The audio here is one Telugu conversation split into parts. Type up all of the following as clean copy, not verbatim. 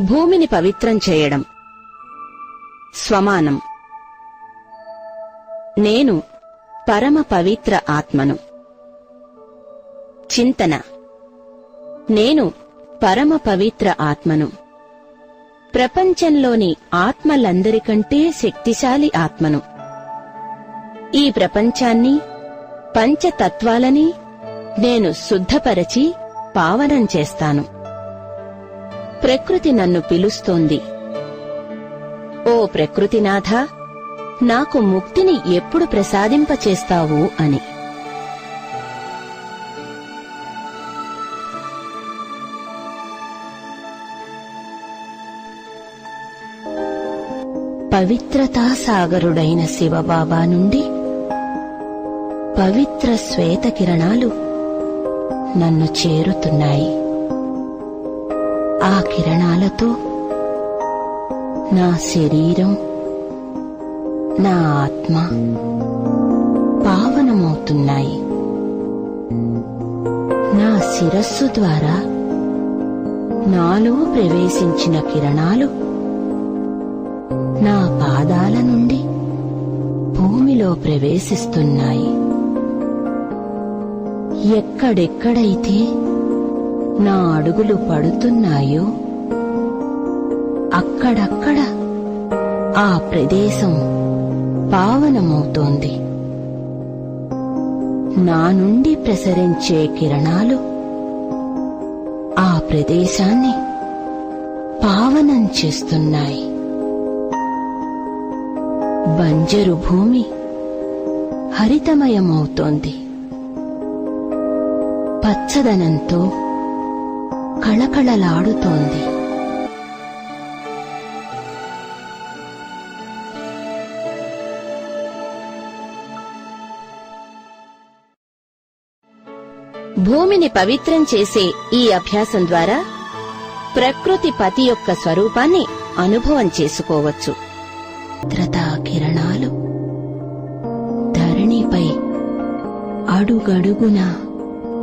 భూమిని పవిత్రం చేయడం. స్వమానం. నేను పరమ పవిత్ర ఆత్మను. చింతన. నేను పరమ పవిత్ర ఆత్మను. ప్రపంచంలోని ఆత్మలందరికంటే శక్తిశాలి ఆత్మను. ఈ ప్రపంచాన్ని, పంచతత్వాలని నేను శుద్ధపరచి పావనం చేస్తాను. ప్రకృతి నన్ను పిలుస్తోంది. ఓ ప్రకృతినాథ, నాకు ముక్తిని ఎప్పుడు ప్రసాదింపచేస్తావు అని. పవిత్రతా సాగరుడైన శివబాబా నుండి పవిత్ర శ్వేత కిరణాలు నన్ను చేరుతున్నాయి. ఆ కిరణాలతో నా శరీరం, నా ఆత్మ పావనమవుతున్నాయి. నా శిరస్సు ద్వారా నాలో ప్రవేశించిన కిరణాలు నా పాదాల నుండి భూమిలో ప్రవేశిస్తున్నాయి. ఎక్కడెక్కడైతే నా అడుగులు పడుతున్నాయో అక్కడక్కడ ఆ ప్రదేశం పావనమవుతోంది. నా నుండి ప్రసరించే కిరణాలు ఆ ప్రదేశాన్ని పావనం చేస్తున్నాయి. బంజరు భూమి హరితమయమవుతోంది. పచ్చదనంతో కళకళలాడుతోంది. భూమిని పవిత్రం చేసే ఈ అభ్యాసం ద్వారా ప్రకృతి పతి యొక్క స్వరూపాన్ని అనుభవం చేసుకోవచ్చు. భద్రతా కిరణాలు ధరణిపై అడుగడుగునా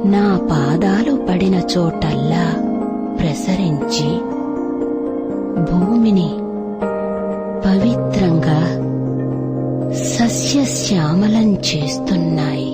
నా పాదాలు పడిన చోటల్లా ప్రసరించి భూమిని పవిత్రంగా సస్యశ్యామలం చేస్తున్నాయి.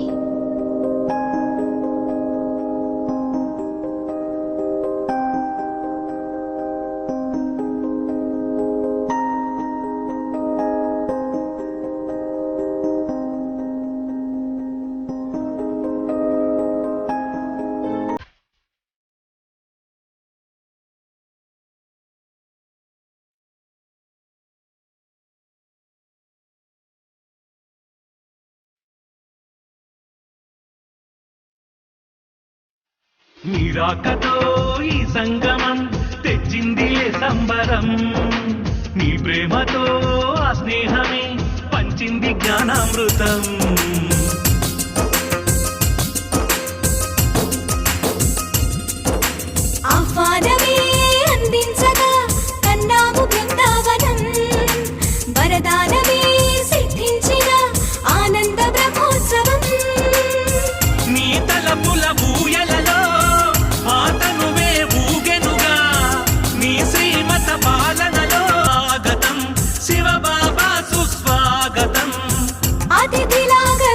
నీ రాకతో ఈ సంగమం తెచ్చిందిలే సంబరం. నీ ప్రేమతో ఆ స్నేహమే పంచింది జ్ఞానామృతం. ఆహ్వానమే అందించగా కన్నాము బృందావనం. వరదానమే సిద్ధించిన ఆనంద బ్రహ్మోత్సవం. నీ తలపుల ఊయలలో ఆతనువే ఊగెనుగా. నీ శ్రీమత పాలనలో ఆగతం శివబాబా సుస్వాగతం. అతిథిలాగా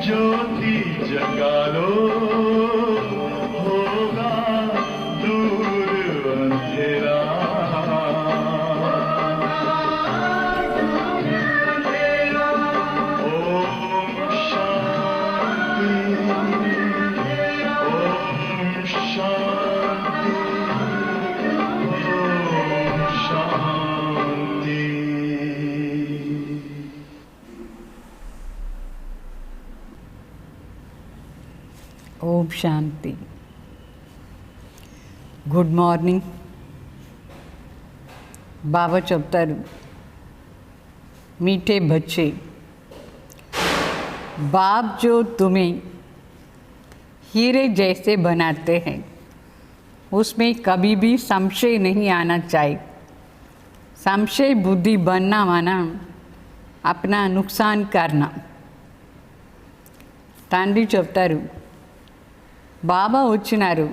ज्योति जगा लो होगा दूर अंधेरा ओम शांति ओम शांति ओम शांति। ओम शांति। Good morning. बाबा చెప్తారు, मीठे बच्चे, बाप जो तुम्हें हीरे जैसे बनाते हैं उसमें कभी भी संशय नहीं आना चाहिए। संशय बुद्धि बनना माना अपना नुकसान करना। తండ్రి చెప్తారు, బాబా వచ్చినారు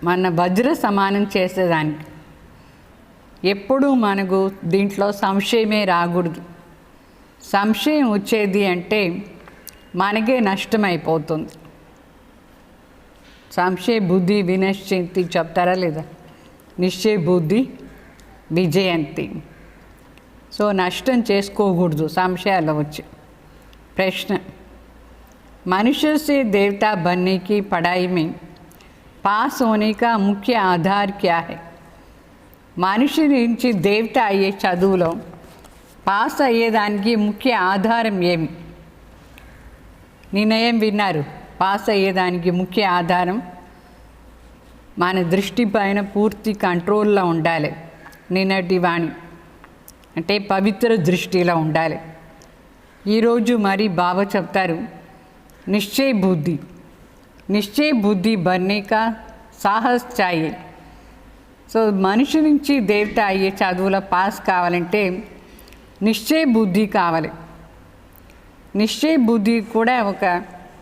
మన వజ్ర సమానం చేసేదానికి. ఎప్పుడూ మనకు దీంట్లో సంశయమే రాకూడదు. సంశయం వచ్చేది అంటే మనకే నష్టమైపోతుంది. సంశయ బుద్ధి వినశ్యంతి చెప్తారా లేదా? నిశ్చయ బుద్ధి విజయంతి. సో నష్టం చేసుకోకూడదు సంశయాలు వచ్చి. ప్రశ్న, मनुष्य से देवता बनने की पढ़ाई में पास होने का मुख्य आधार क्या है? మనిషి నుంచి దేవత అయ్యే చదువులో పాస్ అయ్యేదానికి ముఖ్య ఆధారం ఏమి? నిన్నయం విన్నారు. పాస్ అయ్యేదానికి ముఖ్య ఆధారం మన దృష్టి పైన పూర్తి కంట్రోల్లో ఉండాలి. నిన్నటి వాణి అంటే పవిత్ర దృష్టిలో ఉండాలి. ఈరోజు మరి బాబా చెప్తారు, निश्चय बुद्धि, निश्चय बुद्धि बनने का साहस चाहिए. సో మనిషి నుంచి దేవత అయ్యే చదువులో పాస్ కావాలంటే నిశ్చయ బుద్ధి కావాలి. నిశ్చయ బుద్ధి కూడా ఒక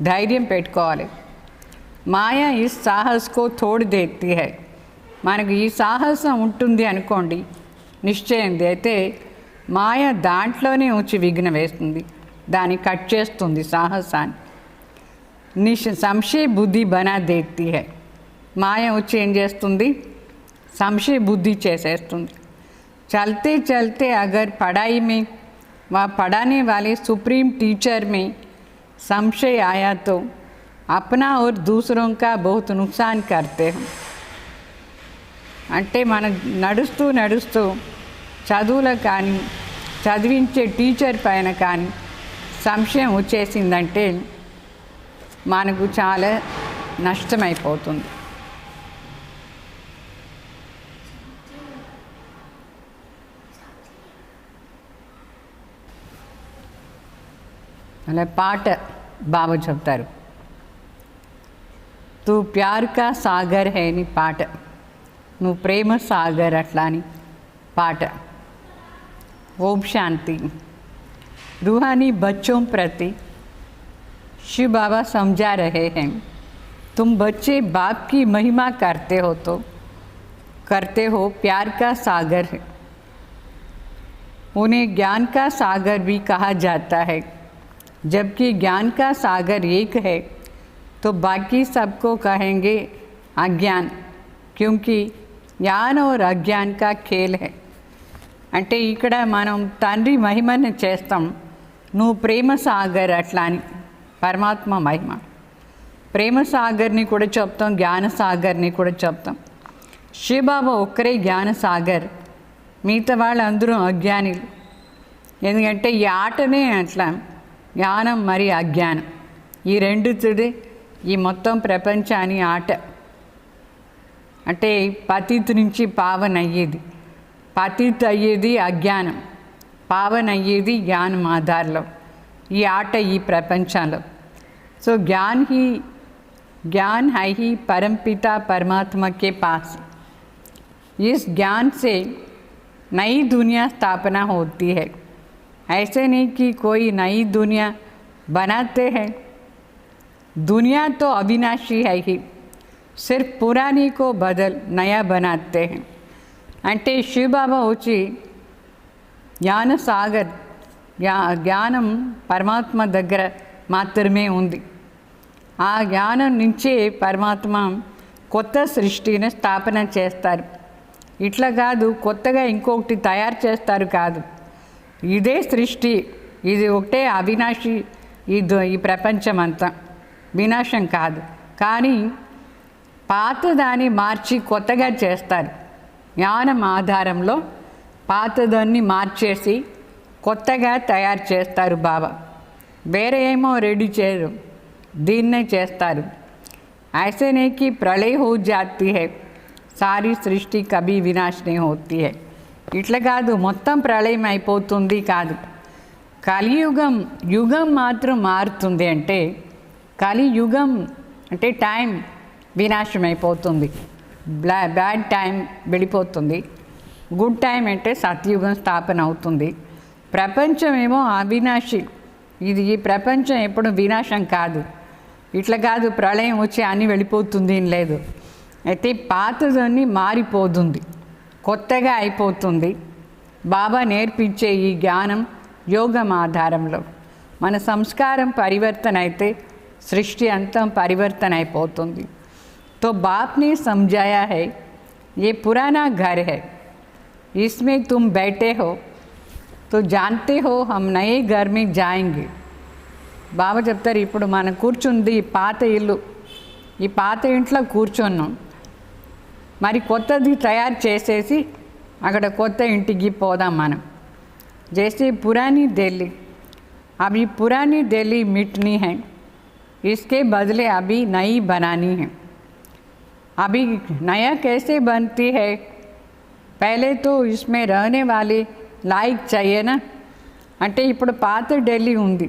ధైర్యం పెట్టుకోవాలి. మాయా ఈ సాహస్కో తోడు దేతి హై. మనకు ఈ సాహసం ఉంటుంది అనుకోండి, నిశ్చయం అయితే మాయ దాంట్లోనే వచ్చి విఘ్న వేస్తుంది, దాన్ని కట్ చేస్తుంది సాహసాన్ని. సంశయ బుద్ధి బనా దేతి హై. మాయ వచ్చి ఏం చేస్తుంది? సంశయ బుద్ధి చేసేస్తుంది. చల్తే చల్తే అగర్ పढ़ाई में वह पढ़ाने वाले सुप्रीम टीचर में संशय आया तो अपना और दूसरों का बहुत नुकसान करते हैं. అంటే మనం నడుస్తూ నడుస్తూ చదువులో కానీ చదివించే టీచర్ పైన కానీ సంశయం వచ్చేసిందంటే మనకు చాలా నష్టమైపోతుంది. అలా పాట బాబా చెప్తారు, తూ ప్యార్ కా సాగర్ హై అని పాట, నువ్వు ప్రేమ సాగర్ అట్లా అని పాట. ఓం శాంతి. रूहानी बच्चों प्रति शिव बाबा समझा रहे हैं, तुम बच्चे बाप की महिमा करते हो प्यार का सागर है. उन्हें ज्ञान का सागर भी कहा जाता है. जबकि ज्ञान का सागर एक है तो बाकी सबको कहेंगे अज्ञान, क्योंकि ज्ञान और अज्ञान का खेल है. అంటే ఇక్కడ మనం తండ్రి మహిమని చేస్తాం, నువ్వు ప్రేమ సాగర్ అట్లా అని. పరమాత్మ మహిమ ప్రేమ సాగర్ని కూడా చెప్తాం, జ్ఞాన సాగర్ని కూడా చెప్తాం. శివబాబా ఒక్కరే జ్ఞాన సాగర్, మిగతా వాళ్ళందరూ అజ్ఞానులు. ఎందుకంటే ఈ ఆటనే అట్లా, జ్ఞానం మరి అజ్ఞానం ఈ రెండుతుడే ఈ మొత్తం ప్రపంచాన్ని ఆట. అంటే పతిత్ నుంచి పావన్ అయ్యేది, పతిత్ అయ్యేది అజ్ఞానం, పావన్ అయ్యేది జ్ఞానం ఆధార్లో. ఈ ఆట ఈ ప్రపంచంలో. సో ज्ञान है ही परमपिता परमात्मा के पास. इस ज्ञान से नई दुनिया स्थापना होती है. ऐसे नहीं कि कोई नई दुनिया बनाते हैं. दुनिया तो अविनाशी है ही, सिर्फ पुरानी को बदल नया बनाते हैं. అంటే శివబాబా వచ్చి జ్ఞాన సాగర్, జ్ఞానం పరమాత్మ దగ్గర మాత్రమే ఉంది. ఆ జ్ఞానం నుంచే పరమాత్మ కొత్త సృష్టిని స్థాపన చేస్తారు. ఇట్లా కాదు కొత్తగా ఇంకొకటి తయారు చేస్తారు కాదు. ఇదే సృష్టి, ఇది ఒకటే అవినాశి. ఈ ప్రపంచం అంతా వినాశం కాదు, కానీ పాతదాన్ని మార్చి కొత్తగా చేస్తారు. జ్ఞానం ఆధారంలో పాతదాన్ని మార్చేసి కొత్తగా తయారు చేస్తారు బాబా. వేరే ఏమో రెడీ చేయరు, దీన్నే చేస్తారు. ऐसे नहीं कि प्रलय हो जाती है, सारी సృష్టి కభీ వినాశ नहीं होती है. ఇట్లా కాదు మొత్తం ప్రళయం అయిపోతుంది కాదు. కలియుగం యుగం మాత్రం మారుతుంది. అంటే కలియుగం అంటే టైం వినాశం అయిపోతుంది, బ్యాడ్ టైం వెళ్ళిపోతుంది. గుడ్ టైం అంటే సత్యుగం స్థాపన అవుతుంది. ప్రపంచం ఏమో అవినాశి. ఈ ప్రపంచం ఎప్పుడు వినాశం కాదు. ఇట్లా కాదు ప్రళయం వచ్చి అన్నీ వెళ్ళిపోతుంది అని లేదు. అయితే పాతదాన్ని మారిపోతుంది, కొత్తగా అయిపోతుంది. బాబా నేర్పించే ఈ జ్ఞానం యోగం ఆధారంలో మన సంస్కారం పరివర్తన అయితే సృష్టి అంతం పరివర్తన అయిపోతుంది. तो बाप ने समझाया है ये पुराना घर है, इसमें तुम बैठे हो तो जानते हो हम नए घर में जाएंगे. బాబా చెప్తారు, ఇప్పుడు మనం కూర్చుంది పాత ఇల్లు, ఈ పాత ఇంట్లో కూర్చున్నాం, మరి కొత్తది తయారు చేసేసి అక్కడ కొత్త ఇంటికి పోదాం మనం. जैसे पुरानी दिल्ली, अभी पुरानी दिल्ली मिटनी है, इसके बदले अभी नई बनानी है. अभी नया कैसे बनती है, पहले तो इसमें रहने वाले लायक चाहिए ना. అంటే ఇప్పుడు పాత ఢిల్లీ ఉంది,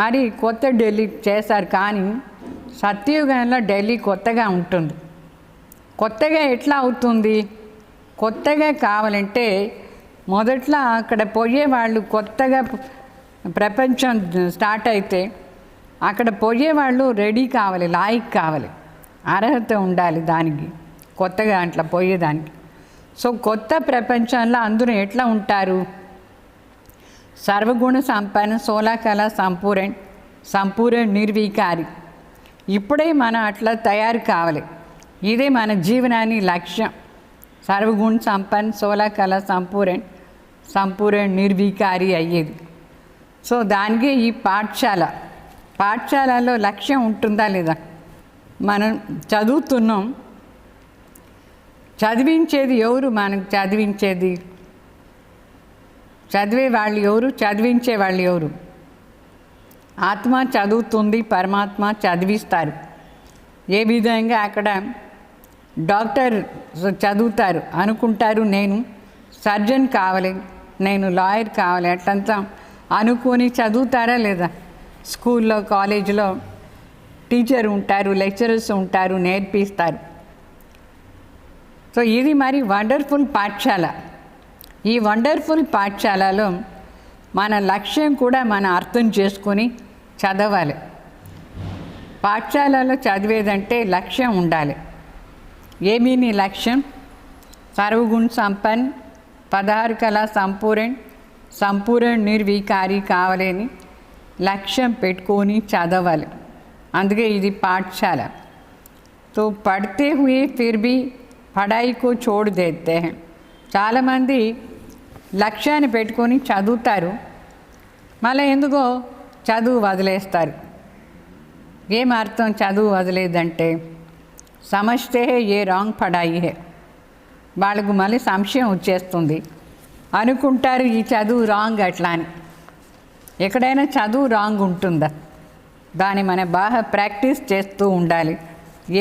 మరి కొత్త ఢిల్లీ చేశారు. కానీ సత్యయుగంలో ఢిల్లీ కొత్తగా ఉంటుంది. కొత్తగా ఎట్లా అవుతుంది? కొత్తగా కావాలంటే మొదట్లో అక్కడ పోయేవాళ్ళు, కొత్తగా ప్రపంచం స్టార్ట్ అయితే అక్కడ పోయేవాళ్ళు రెడీ కావాలి, లాయక్ కావాలి, అర్హత ఉండాలి దానికి, కొత్తగా అట్లా పోయేదానికి. సో కొత్త ప్రపంచంలో అందరూ ఎట్లా ఉంటారు? సర్వగుణ సంపన్న, 16 కళ సంపూర్ణ నిర్వికారి. ఇప్పుడే మనం అట్లా తయారు కావాలి. ఇదే మన జీవనాన్ని లక్ష్యం. సర్వగుణ సంపన్న, 16 కళ సంపూర్ణ నిర్వికారి అయ్యేది. సో దానికి ఈ పాఠశాలలో లక్ష్యం ఉంటుందా లేదా? మనం చదువుతున్నాం, చదివించేది ఎవరు? మనకు చదివించేది చదివే వాళ్ళు ఎవరు? చదివించే వాళ్ళు ఎవరు? ఆత్మ చదువుతుంది, పరమాత్మ చదివిస్తారు. ఏ విధంగా అక్కడ డాక్టర్ చదువుతారు, అనుకుంటారు నేను సర్జన్ కావాలి, నేను లాయర్ కావాలి, అట్లంతా అనుకొని చదువుతారా లేదా? స్కూల్లో, కాలేజీలో టీచర్ ఉంటారు, లెక్చరర్స్ ఉంటారు, నేర్పిస్తారు. సో ఇది మరి వండర్ఫుల్ పాఠశాల. ఈ వండర్ఫుల్ పాఠశాలలో మన లక్ష్యం కూడా మనం అర్థం చేసుకొని చదవాలి. పాఠశాలలో చదివేదంటే లక్ష్యం ఉండాలి. ఏమీ నీ లక్ష్యం? సర్వగుణ సంపన్న, 16 కళ సంపూర్ణ నిర్వికారి కావాలని లక్ష్యం పెట్టుకొని చదవాలి. అందుకే ఇది పాఠశాల. तो पढ़ते हुए फिर भी पढ़ाई को छोड़ देते हैं. చాలామంది లక్ష్యాన్ని పెట్టుకొని చదువుతారు, మళ్ళీ ఎందుకో చదువు వదిలేస్తారు. ఏం అర్థం చదువు వదిలేదంటే? సమజ్తే హే ఏ రాంగ్ పడాయి హే. వాళ్ళకు మళ్ళీ సంశయం వచ్చేస్తుంది, అనుకుంటారు ఈ చదువు రాంగ్ అట్లా అని. ఎక్కడైనా చదువు రాంగ్ ఉంటుందా? దాన్ని మనం బాగా ప్రాక్టీస్ చేస్తూ ఉండాలి,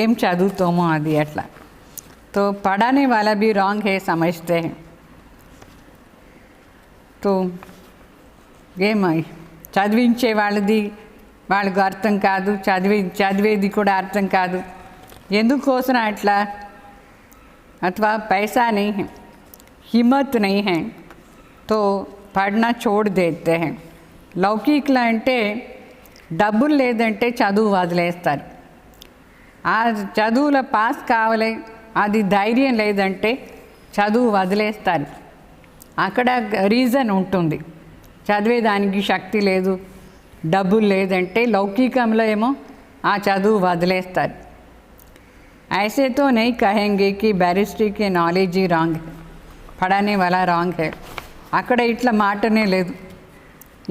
ఏం చదువుతామో అది అట్లా. तो पढ़ाने वाला भी रॉन्ग है समझते हैं. तो ఏమై చదివించే వాళ్ళకు అర్థం కాదు, చదివేది కూడా అర్థం కాదు. ఎందుకోసం అట్లా? अथवा पैसा नहीं है, हिम्मत नहीं है, तो पढ़ना छोड़ देते हैं. లౌకికలా అంటే డబ్బులు లేదంటే చదువు వదిలేస్తారు. ఆ చదువులో పాస్ కావాలి, అది ధైర్యం లేదంటే చదువు వదిలేస్తారు. అక్కడ రీజన్ ఉంటుంది, చదివేదానికి శక్తి లేదు, డబ్బులు లేదంటే. లౌకికంలో ఏమో ఆ చదువు వదిలేస్తారు. ऐसे तो नहीं कहेंगे कि बैरिस्ट्री के नॉलेज ही रॉन्ग है, పడానే వాళ్ళ రాంగ్ హే. అక్కడ ఇట్లా మాటనే లేదు,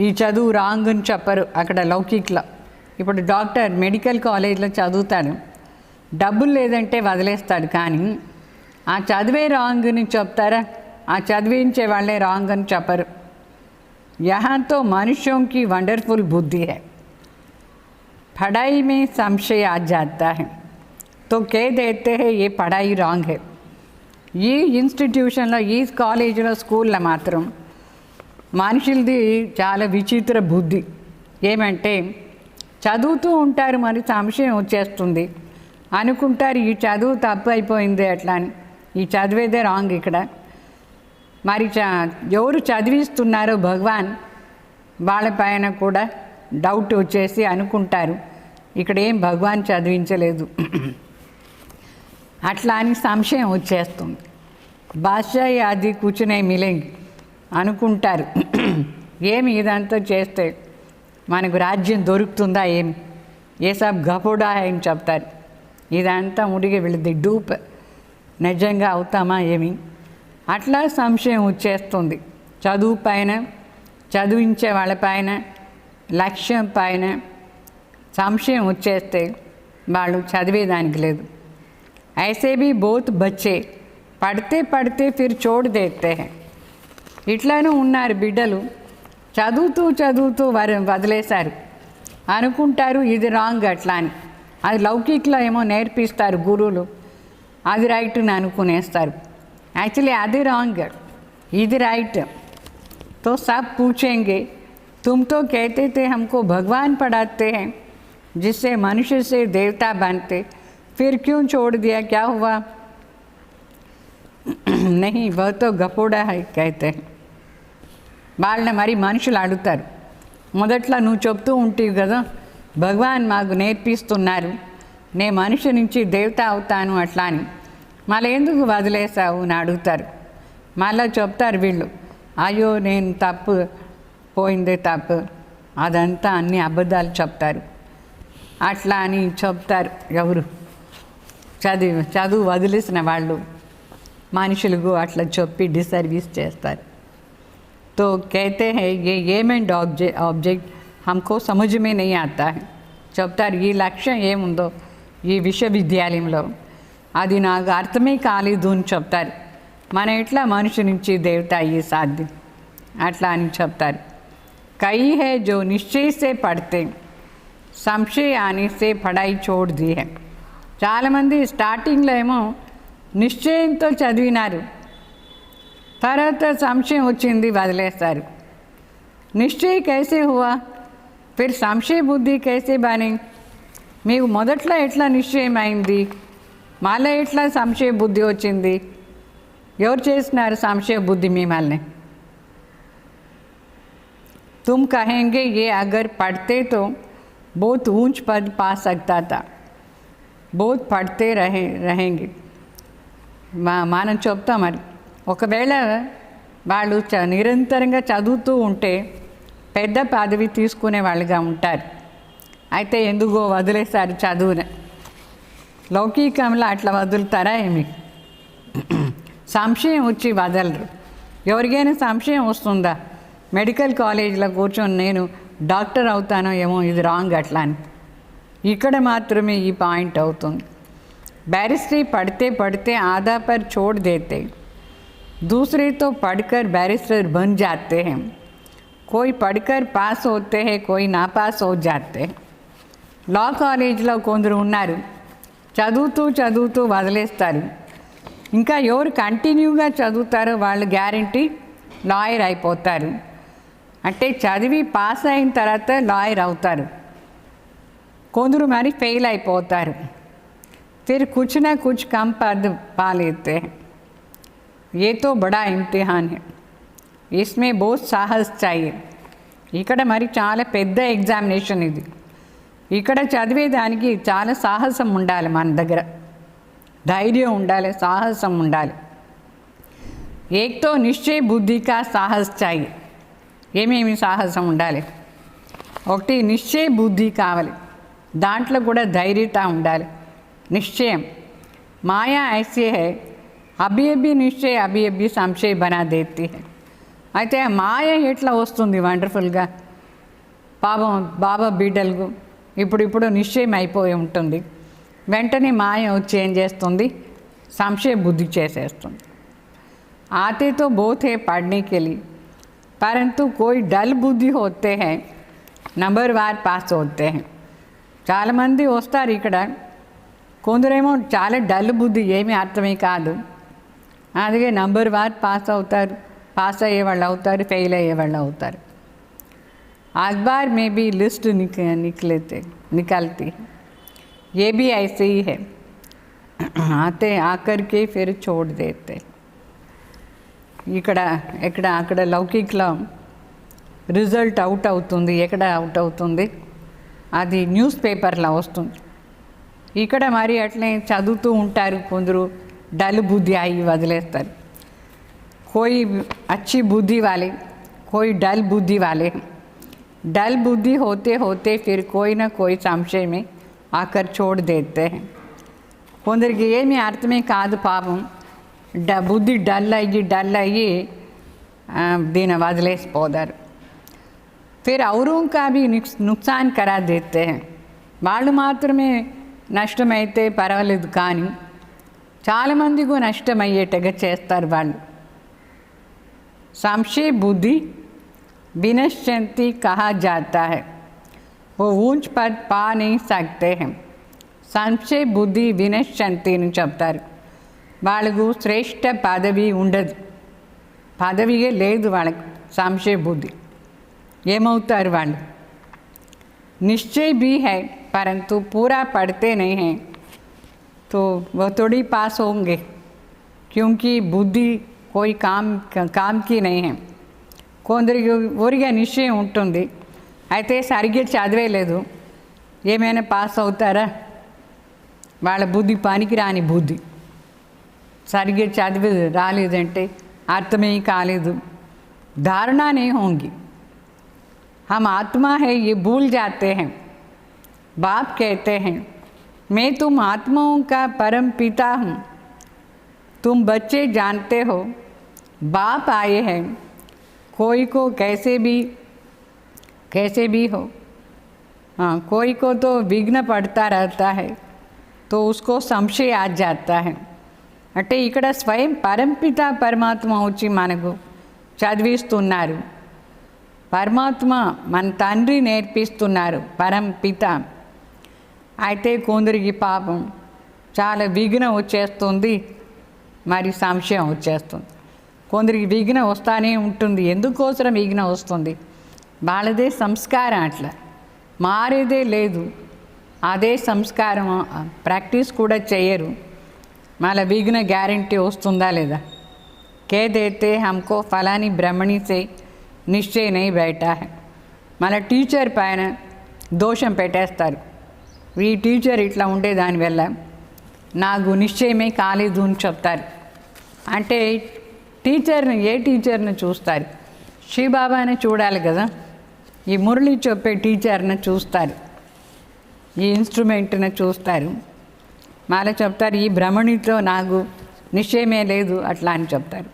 ఈ చదువు రాంగ్ అని చెప్పరు అక్కడ లౌకిక్లో. ఇప్పుడు డాక్టర్ మెడికల్ కాలేజ్లో చదువుతాడు, డబ్బులు లేదంటే వదిలేస్తాడు. కానీ ఆ చదివే రాంగ్ అని చెప్తారా? ఆ చదివించే వాళ్ళే రాంగ్ అని చెప్పరు. यहाँ तो मनुष्यों की वंडरफुल बुद्धि है, पढ़ाई में संशय आ जाता है तो कह देते हैं ये पढ़ाई रॉन्ग है. ఈ ఇన్స్టిట్యూషన్లో, ఈ కాలేజీలో, స్కూల్లో మాత్రం మనుషులది చాలా విచిత్ర బుద్ధి. ఏమంటే చదువుతూ ఉంటారు, మరి సంశయం వచ్చేస్తుంది, అనుకుంటారు ఈ చదువు తప్పు అయిపోయింది అట్లా అని. ఈ చదివేదే రాంగ్ ఇక్కడ. మరి ఎవరు చదివిస్తున్నారో భగవాన్ వాళ్ళపైన కూడా డౌట్ వచ్చేసి అనుకుంటారు ఇక్కడ ఏం భగవాన్ చదివించలేదు అట్లా అని సంశయం వచ్చేస్తుంది. బాద్షాయి అది కూర్చునే మిలింగ్ అనుకుంటారు, ఏమి ఇదంతా చేస్తే మనకు రాజ్యం దొరుకుతుందా, ఏమి ఏ సబ్ గపోడా అని చెప్తారు. ఇదంతా ముడిగి వెళ్ళింది డూప్, నిజంగా అవుతామా ఏమి, అట్లా సంశయం వచ్చేస్తుంది. చదువు పైన, చదివించే వాళ్ళపైన, లక్ష్యం పైన సంశయం వచ్చేస్తే వాళ్ళు చదివేదానికి లేదు. ऐसे भी बहुत बच्चे పడితే పడితే ఫిర్ చోడు దేతే హై. ఇట్లానే ఉన్నారు బిడ్డలు, చదువుతూ చదువుతూ వదిలేశారు, అనుకుంటారు ఇది రాంగ్ అట్లా అని. అది లౌకిక్లో ఏమో నేర్పిస్తారు గురువులు, అది రైట్ అని అనుకునేస్తారు. యాక్చువల్లీ అది రాంగ్, ఇది రైట్. तो सब पूछेंगे तुम तो कहते थे हमको भगवान पढ़ाते हैं जिससे मनुष्य से देवता बनते, फिर क्यों छोड़ दिया, क्या हुआ? नहीं वह तो गपोड़ा है कहते हैं. వాళ్ళని మరి మనుషులు అడుగుతారు, మొదట్లో నువ్వు చెప్తూ ఉంటావు కదా భగవాన్ మాకు నేర్పిస్తున్నారు, నే మనిషి నుంచి దేవత అవుతాను అట్లా అని, మళ్ళీ ఎందుకు వదిలేసావు అని అడుగుతారు. మళ్ళీ చెప్తారు వీళ్ళు, అయ్యో నేను తప్పు పోయిందే తప్పు, అదంతా అన్ని అబద్ధాలు చెప్తారు అట్లా అని చెప్తారు. ఎవరు చదువు వదిలేసిన వాళ్ళు మనుషులకు అట్లా చెప్పి డిసర్వీస్ చేస్తారు. तो कहते हैं ये एम एंड ऑब्जेक्ट हमको समझ में नहीं आता है. చెప్తారు ఈ లక్ష్యం ఏముందో ఈ విశ్వవిద్యాలయంలో అది నాకు అర్థమే కాలేదు అని చెప్తారు. మనం ఎట్లా మనిషి నుంచి దేవత అయ్యి సాధ్యం అట్లా అని చెప్తారు. कई है जो निश्चय से पढ़ते संशय आने से पढ़ाई छोड़ दी है. చాలామంది స్టార్టింగ్లో ఏమో నిశ్చయంతో చదివినారు, తర్వాత సంశయం వచ్చింది వదిలేస్తారు. నిశ్చయ कैसे हुआ, फिर సంశయ బుద్ధి कैसे बनी? మీకు మొదట్లో ఎట్లా నిశ్చయం అయింది, మళ్ళీ ఎట్లా సంశయ బుద్ధి వచ్చింది? ఎవరు చేసినారు సంశయ బుద్ధి మిమ్మల్ని? तुम कहेंगे ये अगर पढ़ते तो बहुत ऊंच पद पा सकता था, बहुत पढ़ते रहेंगे. మనం చెప్తాం మరి ఒకవేళ వాళ్ళు నిరంతరంగా చదువుతూ ఉంటే పెద్ద పదవి తీసుకునే వాళ్ళుగా ఉంటారు. అయితే ఎందుకో వదిలేస్తారు చదువుని. లౌకికంలో అట్లా వదులుతారా ఏమి? సంశయం వచ్చి వదలరు. ఎవరికైనా సంశయం వస్తుందా మెడికల్ కాలేజీలో కూర్చొని నేను డాక్టర్ అవుతానో ఏమో ఇది రాంగ్ అట్లా అని? ఇక్కడ మాత్రమే ఈ పాయింట్ అవుతుంది. बैरिस्ट्री पढ़ते पढ़ते आधा पर छोड़ देते, दूसरे तो पढ़कर बैरिस्टर बन जाते हैं. कोई पढ़कर पास होते हैं, कोई नापास हो जाते हैं. లా కాలేజీలో కొందరు ఉన్నారు, చదువుతూ చదువుతూ వదిలేస్తారు. ఇంకా ఎవరు కంటిన్యూగా చదువుతారో వాళ్ళు గ్యారంటీ లాయర్ అయిపోతారు. అంటే చదివి పాస్ అయిన తర్వాత లాయర్ అవుతారు. కొందరు మరి ఫెయిల్ అయిపోతారు. फिर कुछ ना कुछ कम पद पा लेते हैं. ये तो बड़ा इम्तिहान है, इसमें बहुत साहस चाहिए. ఇక్కడ మరి చాలా పెద్ద ఎగ్జామినేషన్ ఇది. ఇక్కడ చదివేదానికి చాలా సాహసం ఉండాలి, మన దగ్గర ధైర్యం ఉండాలి, సాహసం ఉండాలి. एक तो निश्चय बुद्धि का साहस चाहिए. ఏమేమి సాహసం ఉండాలి? ఒకటి నిశ్చయ బుద్ధి కావాలి, దాంట్లో కూడా ధైర్యత ఉండాలి, నిశ్చయం. మాయా ఐసే హై, అభి అభి నిశ్చయ అభి అభి సంశయ బనా దేతి హై. అయితే ఆ మాయ ఎట్లా వస్తుంది వండర్ఫుల్గా, పాపం బాబా బిడ్డలకు ఇప్పుడు నిశ్చయం అయిపోయి ఉంటుంది, వెంటనే మాయ వచ్చి ఏం చేస్తుంది, సంశయ బుద్ధి చేసేస్తుంది. आते तो बहुत है पढ़ने के लिए, परंतु कोई डल बुद्धि होते हैं నంబర్ వార్ పాస్ అవుతే हैं. చాలామంది వస్తారు ఇక్కడ, కొందరేమో చాలా డల్ బుద్ధి, ఏమీ అర్థమే కాదు, అందుకే నంబర్ వార్ పాస్ అవుతారు, పాస్ అయ్యే వాళ్ళు అవుతారు, ఫెయిల్ అయ్యే వాళ్ళు అవుతారు. अखबार में भी लिस्ट निकलती है, ये भी ऐसे ही है, आते आकर के फिर छोड़ देते. ఇక్కడ అక్కడ లౌకిక్లో రిజల్ట్ అవుట్ అవుతుంది, ఎక్కడ అవుట్ అవుతుంది, అది న్యూస్ పేపర్లో వస్తుంది. ఇక్కడ మరి అట్లే చదువుతూ ఉంటారు, కొందరు డల్ బుద్ధి అయ్యి వదిలేస్తారు. కోయి అచ్చి బుద్ధి వాలే, కోయి డల్ బుద్ధి వాలే. डल बुद्धि होते होते फिर कोई ना कोई संशय में आकर छोड़ देते हैं. కొందరికి ఏమీ అర్థమే కాదు పాపం, బుద్ధి డల్ అయ్యి దీని వదిలేసిపోతారు. ఫిర్ ఔరోं का भी नुकसान करा देते हैं. వాళ్ళు మాత్రమే నష్టమైతే పర్వాలేదు, కానీ చాలామందికి నష్టమయ్యేటగా చేస్తారు వాళ్ళు. సంశయ బుద్ధి विनश्यंती कहा जाता है, वो ऊंच पद पा नहीं सकते हैं. సంశయ బుద్ధి వినశ్యంతిని చెప్తారు. వాళ్ళకు శ్రేష్ఠ పదవి ఉండదు, పదవియే లేదు వాళ్ళకు. సంశయ బుద్ధి ఏమవుతారు వాళ్ళు, निश्चय भी है परंतु पूरा पढ़ते नहीं हैं तो वो थोड़ी पास होंगे, क्योंकि बुद्धि कोई काम की नहीं है. కొందరికి ఊరిగా నిశ్చయం ఉంటుంది, అయితే సరిగ్గా చదివేలేదు, ఏమైనా పాస్ అవుతారా? వాళ్ళ బుద్ధి పనికి రాని బుద్ధి, సరిగ్గా చదివి రాలేదంటే అర్థమే కాలేదు, धारणा नहीं होंगी. हम आत्मा है ये भूल जाते हैं. बाप कहते हैं मैं तुम आत्माओं का परम पिता हूँ, तुम बच्चे जानते हो बाप आए हैं, कोई को कैसे भी हो, हाँ कोई को तो विघ्न पड़ता रहता है तो उसको संशय आ जाता है. అంటే ఇక్కడ స్వయం పరంపిత పరమాత్మ వచ్చి మనకు చదివిస్తున్నారు. పరమాత్మ మన తండ్రి నేర్పిస్తున్నారు, పరంపిత. అయితే కొందరికి పాపం చాలా విఘ్నం వచ్చేస్తుంది, మరి సంశయం వచ్చేస్తుంది. కొందరికి విఘ్నం వస్తానే ఉంటుంది. ఎందుకోసం విఘ్నం వస్తుంది, వాళ్ళదే సంస్కారం అట్లా, మారేదే లేదు. అదే సంస్కారం, ప్రాక్టీస్ కూడా చేయరు, మళ్ళీ విఘ్న గ్యారంటీ వస్తుందా లేదా. కేదైతే హమ్కో ఫలాని బ్రహ్మణి సే నిశ్చయ నై బైఠా హై, మళ్ళీ టీచర్ పైన దోషం పెట్టేస్తారు. ఈ టీచర్ ఇట్లా ఉండే దానివల్ల నాకు నిశ్చయమే కాలేదు అని చెప్తారు. అంటే టీచర్ని, ఏ టీచర్ని చూస్తారు, శ్రీబాబాని చూడాలి కదా, ఈ మురళి చెప్పే టీచర్ని చూస్తారు, ఈ ఇన్స్ట్రుమెంట్ని చూస్తారు, మళ్ళీ చెప్తారు ఈ బ్రహ్మణితో నాకు నిశ్చయమే లేదు అట్లా అని చెప్తారు.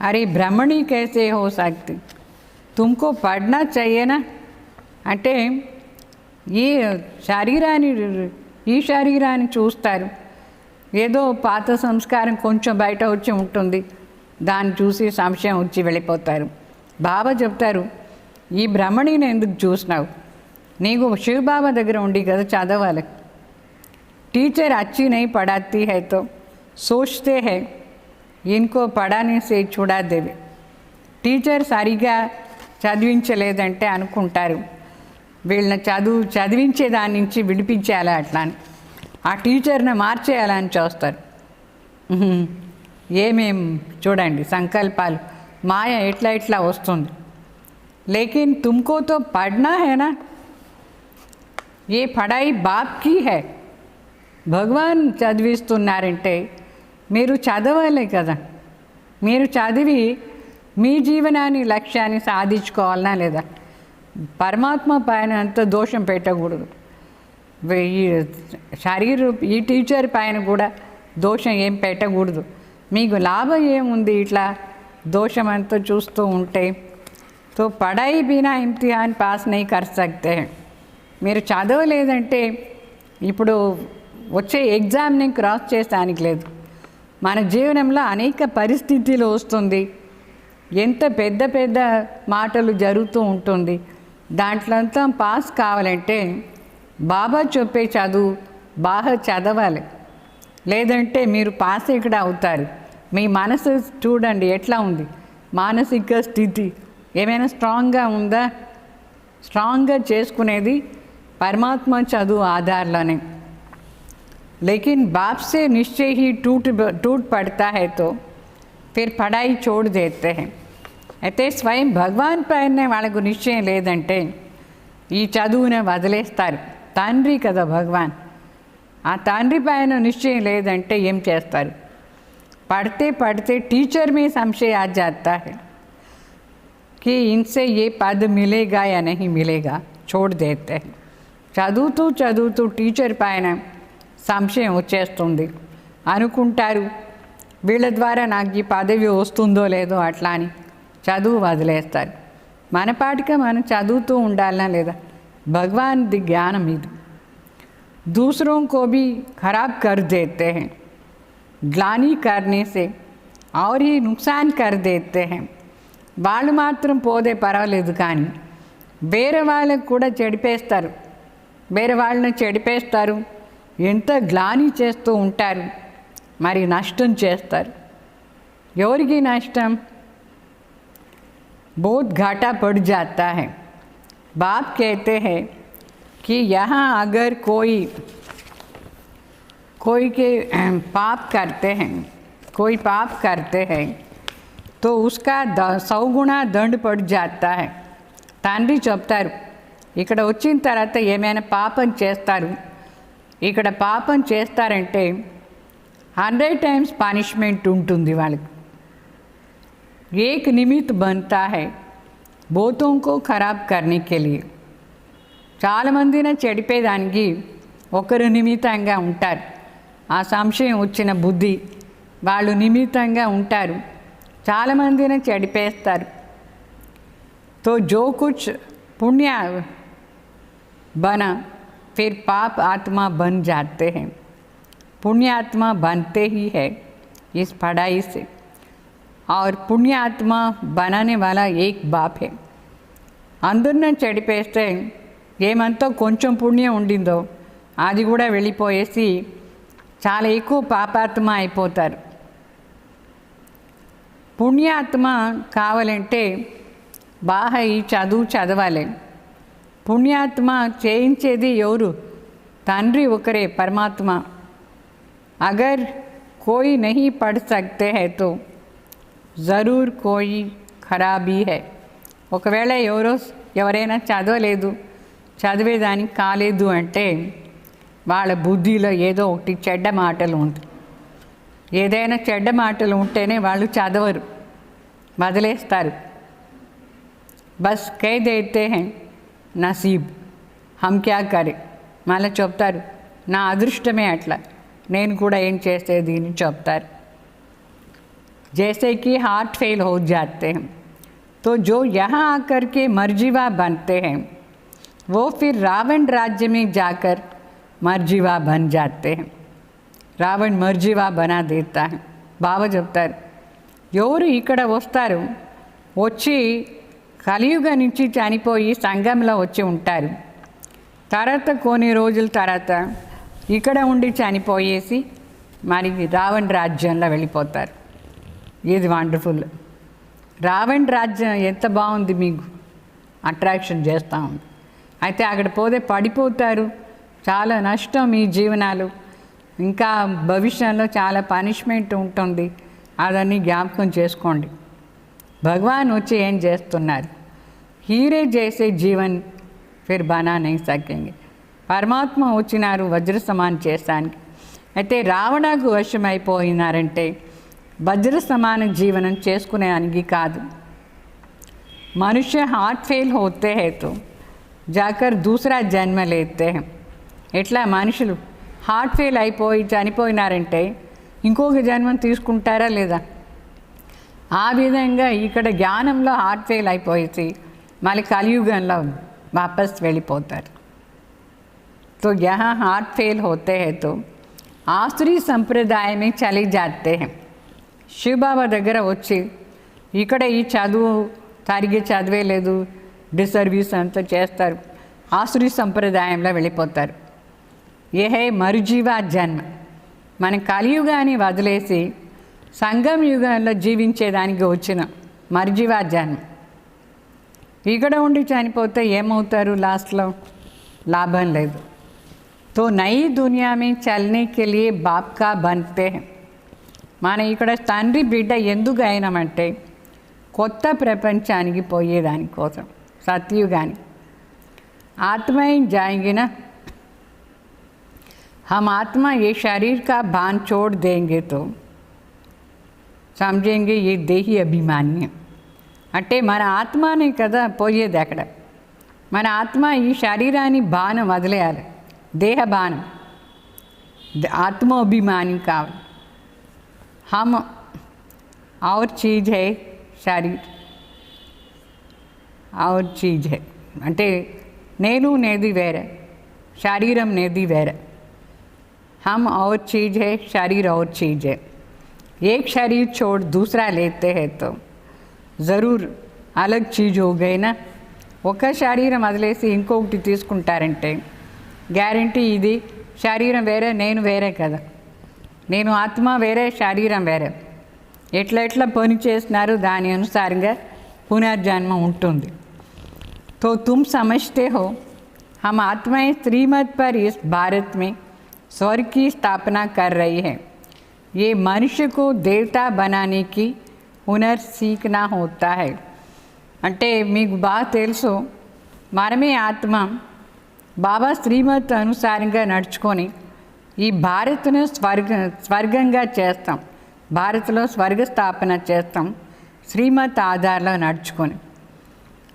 అరే బ్రహ్మణి कैसे हो सकती, तुमको पढ़ना चाहिए ना. అంటే ఈ శరీరాన్ని చూస్తారు, ఏదో పాత సంస్కారం కొంచెం బయట వచ్చి ఉంటుంది, దాన్ని చూసి సంశయం వచ్చి వెళ్ళిపోతారు. బాబా చెప్తారు ఈ బ్రహ్మణిని ఎందుకు చూసినావు, నీకు శివబాబా దగ్గర ఉండి కదా చదవాలి. टीचर अच्छी नहीं पढ़ाती है तो सोचते हैं इनको पढ़ाने से छुड़ा देवे. టీచర్ సరిగా చదివించలేదంటే అనుకుంటారు వీళ్ళని చదివించే దాని నుంచి విడిపించేయాలి అట్లా అని, ఆ టీచర్ని మార్చేయాలని చూస్తారు. ఏమేం చూడండి సంకల్పాలు, మాయ ఎట్లా వస్తుంది. लेकिन तुमको तो पढ़ना है ना, ये पढ़ाई बाप की है. భగవాన్ చదివిస్తున్నారంటే మీరు చదవాలి కదా, మీరు చదివి మీ జీవనాన్ని లక్ష్యాన్ని సాధించుకోవాలనా లేదా. పరమాత్మ పైన అంత దోషం పెట్టకూడదు. ఈ ఈ టీచర్ పైన కూడా దోషం ఏం పెట్టకూడదు. మీకు లాభం ఏముంది ఇట్లా దోషం అంతా చూస్తూ ఉంటే? తో పడాయి బినా ఇమ్తిహాన్ పాస్ नहीं कर सकते हैं. మీరు చదవలేదంటే ఇప్పుడు వచ్చే ఎగ్జామ్ని క్రాస్ చేసానికి లేదు. మన జీవనంలో అనేక పరిస్థితులు వస్తుంది, ఎంత పెద్ద పెద్ద మాటలు జరుగుతూ ఉంటుంది. దాంట్లో అంతా పాస్ కావాలంటే బాబా చెప్పే చదువు బాగా చదవాలి, లేదంటే మీరు పాస్ ఇక్కడ అవుతారు. మీ మనసు చూడండి ఎట్లా ఉంది, మానసిక స్థితి ఏమైనా స్ట్రాంగ్గా ఉందా? స్ట్రాంగ్గా చేసుకునేది परमात्मा चदु आधारलोने. लेकिन बाप से निश्चय ही टूट पड़ता है तो फिर पढ़ाई छोड़ देते हैं. అయితే స్వయం భగవాన్ పైనే వాళ్ళకు నిశ్చయం లేదంటే ఈ చదువునే వదిలేస్తారు. తండ్రి కదా భగవాన్, ఆ తండ్రి పైన నిశ్చయం లేదంటే ఏం చేస్తారు? पढ़ते पढ़ते टीचर में संशय आ जाता है कि इनसे ये पद मिलेगा या नहीं मिलेगा, छोड़ देते हैं. చదువుతూ చదువుతూ టీచర్ పైన సంశయం వచ్చేస్తుంది. అనుకుంటారు వీళ్ళ ద్వారా నాకు ఈ పదవి వస్తుందో లేదో అట్లా అని చదువు వదిలేస్తారు. మన పాటిగా మనం చదువుతూ ఉండాలనా లేదా? భగవాన్ ది జ్ఞానం ఇది. दूसरों को भी खराब कर देते हैं, ग्लानि करने से और ही नुकसान कर देते हैं. వాళ్ళు మాత్రం పోదే పర్వాలేదు, కానీ వేరే వాళ్ళకు కూడా చెడిపేస్తారు. వేరే వాళ్ళని చెడిపేస్తారు, ఎంత గ్లాని చేస్తూ ఉంటారు, మరి నష్టం చేస్తారు. ఎవరికి నష్టం? बहुत घाटा पड़ जाता है. बाप कहते हैं कि यहाँ अगर कोई के पाप करते हैं, कोई पाप करते हैं तो उसका 100 गुना दंड पड़ जाता है. తండ్రి చెప్తారు, ఇక్కడ వచ్చిన తర్వాత ఏమైనా పాపం చేస్తారు, ఇక్కడ పాపం చేస్తారంటే 100 times పనిష్మెంట్ ఉంటుంది వాళ్ళకి. एक निमित्त बनता है बहुतों को खराब करने के लिए. చాలామందిని చెడిపేదానికి ఒకరు నిమిత్తంగా ఉంటారు. ఆ సంశయం వచ్చిన బుద్ధి వాళ్ళు నిమిత్తంగా ఉంటారు, చాలామందిని చెడిపేస్తారు. तो जो कुछ पुण्य बना फिर पाप आत्मा बन जाते हैं. पुण्य आत्मा बनते ही है इस पढ़ाई से, और पुण्य आत्मा बनाने वाला एक बाप है. అందరిని చెడిపేస్తే ఏమంతో కొంచెం పుణ్యం ఉండిందో అది కూడా వెళ్ళిపోయేసి చాలా ఎక్కువ పాపాత్మ అయిపోతారు. పుణ్యాత్మ కావాలంటే బాగా ఈ చదువు చదవాలి. పుణ్యాత్మ చేయించేది ఎవరు? తండ్రి ఒకరే, పరమాత్మ. అగర్ కోయి నహీ పढ़ सकते हैं तो జరూర్ కోయి ఖరాబీ హై. ఒకవేళ ఎవరైనా చదవలేదు, చదివేదానికి కాలేదు అంటే వాళ్ళ బుద్ధిలో ఏదో ఒకటి చెడ్డ మాటలు ఉంటాయి. ఏదైనా చెడ్డ మాటలు ఉంటేనే వాళ్ళు చదవరు, వదిలేస్తారు. బస్ కై దేతే హై నసీబ్ హమ్ క్యా కరే. మళ్ళీ చెప్తారు నా అదృష్టమే అట్లా, నేను కూడా ఏం చేసేది అని చెప్తారు. जैसे कि हार्ट फेल हो जाते हैं तो जो यहाँ आकर के मर्जीवा बनते हैं वो फिर रावण राज्य में जाकर मर्जीवा बन जाते हैं. रावण मर्जीवा बना देता है. బాబా చెప్తారు, ఎవరు ఇక్కడ వస్తారు, వచ్చి కలియుగ నుంచి చనిపోయి సంఘంలో వచ్చి ఉంటారు, తర్వాత కొన్ని రోజుల తర్వాత ఇక్కడ ఉండి చనిపోయేసి మరి రావణ రాజ్యంలో వెళ్ళిపోతారు. ఇది వండర్ఫుల్. రావణ రాజ్యం ఎంత బాగుంది, మీకు అట్రాక్షన్ చేస్తూ ఉంది. అయితే అక్కడ పోతే పడిపోతారు, చాలా నష్టం మీ జీవనాలు, ఇంకా భవిష్యత్తులో చాలా పనిష్మెంట్ ఉంటుంది. అదన్నీ జ్ఞాపకం చేసుకోండి. భగవాన్ వచ్చి ఏం చేస్తున్నారు? హీరే చేసే జీవన్ ఫిర్ బనా नहीं सकेंगे. పరమాత్మ వచ్చినారు వజ్ర సమాన్ చేసానికి. అయితే రావణకు వశమైపోయినారంటే వజ్ర సమాన జీవనం చేసుకునేదానికి కాదు. మనుష్య हार्ट फेल होते हैं तो जाकर दूसरा जन्म लेते हैं. ఎట్లా మనుషులు హార్ట్ ఫెయిల్ అయిపోయి చనిపోయినారంటే ఇంకొక జన్మం తీసుకుంటారా లేదా? ఆ విధంగా ఇక్కడ జ్ఞానంలో హార్ట్ ఫెయిల్ అయిపోయి మళ్ళీ కలియుగంలో వాపస్ వెళ్ళిపోతారు. तो यहाँ हार्ट फेल होते हैं तो आसुरी संप्रदाय में चले जाते हैं. శివబాబా దగ్గర వచ్చి ఇక్కడ ఈ చదువు సరిగ్గా చదివేలేదు, డిసర్వీస్ అంతా చేస్తారు, ఆసురీ సంప్రదాయంలో వెళ్ళిపోతారు. ఏ మరుజీవా జన్మ. మన కలియుగాన్ని వదిలేసి సంగం యుగంలో జీవించేదానికి వచ్చిన మరుజీవా జన్మ. ఇక్కడ ఉండి చనిపోతే ఏమవుతారు? లాస్ట్లో లాభం లేదు. तो नई दुनिया में चलने के लिए बाप का बनते हैं. మన ఇక్కడ తండ్రి బిడ్డ ఎందుకు అయినామంటే కొత్త ప్రపంచానికి పోయేదానికోసం, సత్యుగాని. आत्मा ही जाएंगे ना, हम आत्मा ये शरीर का भान छोड़ देंगे तो समझेंगे ये देही अभिमानी है. అంటే మన ఆత్మనే కదా పోయేది అక్కడ. మన ఆత్మ ఈ శరీరాన్ని బాణం వదిలేయాలి, देह बाण, आत्माभिमानी कावल. हम और चीज़ है शरीर, और चीज़ है అంటే నేను నేది వేరే, శరీరం నేది వేరే. हम और चीज़ है, शरीर और चीज़ है. एक शरीर छोड़ दूसरा लेते हैं तो ज़रूर अलग चीज़ हो गई ना. ఒక శరీరం వదిలేసి ఇంకొకటి తీసుకుంటారంటే గ్యారంటీ ఇది శరీరం వేరే, నేను వేరే కదా. నేను ఆత్మ వేరే, శరీరం వేరే. ఎట్లా ఎట్లా పని చేస్తున్నారు దాని అనుసారంగా పునర్జన్మ ఉంటుంది. तो तुम समझते हो हम आत्माएं श्रीमत पर इस भारत में स्वर्ग की स्थापना कर रही है. ये मनुष्य को देवता बनाने की हुनर सीखना होता है. అంటే మీకు బాగా తెలుసు, మనమే ఆత్మ బాబా శ్రీమత్ అనుసారంగా నడుచుకొని ఈ భారత్ను స్వర్గంగా చేస్తాం, భారత్లో స్వర్గ స్థాపన చేస్తాం శ్రీమత్ ఆధార్లో నడుచుకొని.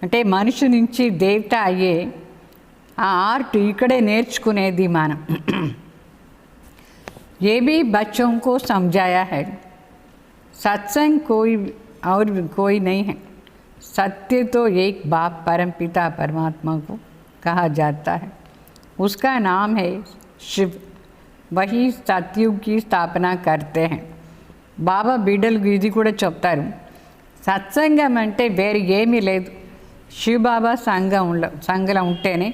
అంటే మనిషి నుంచి దేవత అయ్యే ఆ ఆర్ట్ ఇక్కడే నేర్చుకునేది మనం. ఏ भी बच्चों को समझाया है सत्संग कोई और कोई नहीं है. सत्य तो एक बाप परम पिता परमात्मा को कहा जाता है, उसका नाम है शिव. वही सतयुग की स्थापना करते हैं. బాబా బిడ్డలకు ఇది కూడా చెప్తారు, సత్సంగం అంటే వేరే ఏమీ లేదు, శివబాబా సంఘంలో ఉంటేనే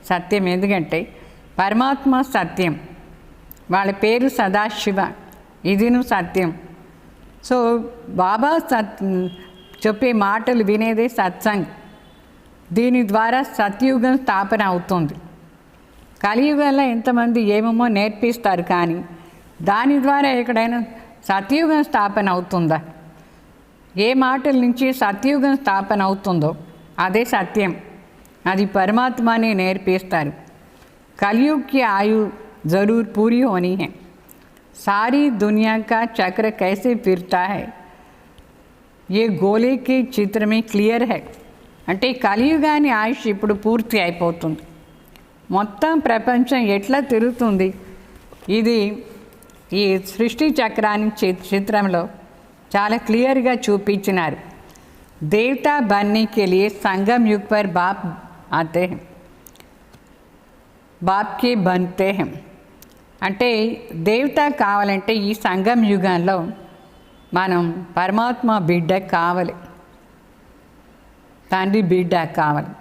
సత్యం. ఎందుకంటే పరమాత్మ సత్యం, వాళ్ళ పేరు సదాశివ, ఇదిను సత్యం. సో బాబా చెప్పే మాటలు వినేదే సత్సంగ్. దీని ద్వారా సత్యుగం స్థాపన అవుతుంది. కలియుగంలో ఎంతమంది ఏమేమో నేర్పిస్తారు, కానీ దాని ద్వారా ఎక్కడైనా సత్యుగం స్థాపన అవుతుందా? ఏ మాటల నుంచి సత్యుగం స్థాపన అవుతుందో అదే సత్యం, అది పరమాత్మనే నేర్పిస్తారు. కలియుగ్ की आयु ज़रूर पूरी होनी है. सारी दुनिया का चक्र कैसे फिरता है ये गोले के चित्र में क्लियर है. అంటే కలియుగాని ఆయుష్ ఇప్పుడు పూర్తి అయిపోతుంది, మొత్తం ప్రపంచం ఎట్లా తిరుగుతుంది ఇది ఈ సృష్టి చక్రాన్ని చిత్రంలో చాలా క్లియర్గా చూపించినారు. देवता बनने के लिए संगम युग पर बाप आते हैं, बाप के बनते हैं. అంటే దేవత కావాలంటే ఈ సంగం యుగంలో మనం పరమాత్మ బిడ్డ కావాలి, తండ్రి బిడ్డ కావాలి.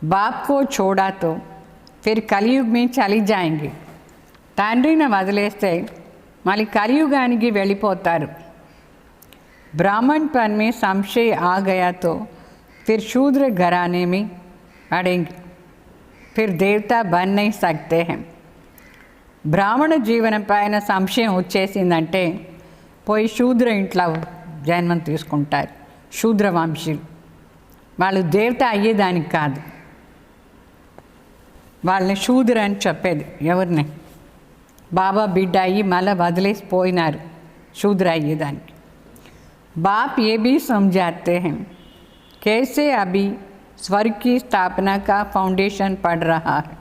बाप को छोड़ा तो फिर कलयुग में चली जाएंगे. తండ్రిని వదిలేస్తే మళ్ళీ కలియుగానికి వెళ్ళిపోతారు. ब्राह्मणपन में संशय आ गया तो फिर शूद्र घराने में अड़ेंगे, फिर देवता बन नहीं सकते हैं. బ్రాహ్మణ జీవనం పైన సంశయం వచ్చేసిందంటే పోయి శూద్ర ఇంట్లో జన్మం తీసుకుంటారు. శూద్ర వంశీయులు వాళ్ళు దేవత అయ్యేదానికి కాదు, వాళ్ళని శూద్ర అని చెప్పేది. ఎవరిని? బాబా బిడ్డ అయ్యి మళ్ళీ వదిలేసిపోయినారు శూద్ర అయ్యేదానికి. बाप ये भी समझाते हैं कैसे अभी स्वर्ग की स्थापना का फाउंडेशन पड़ रहा है.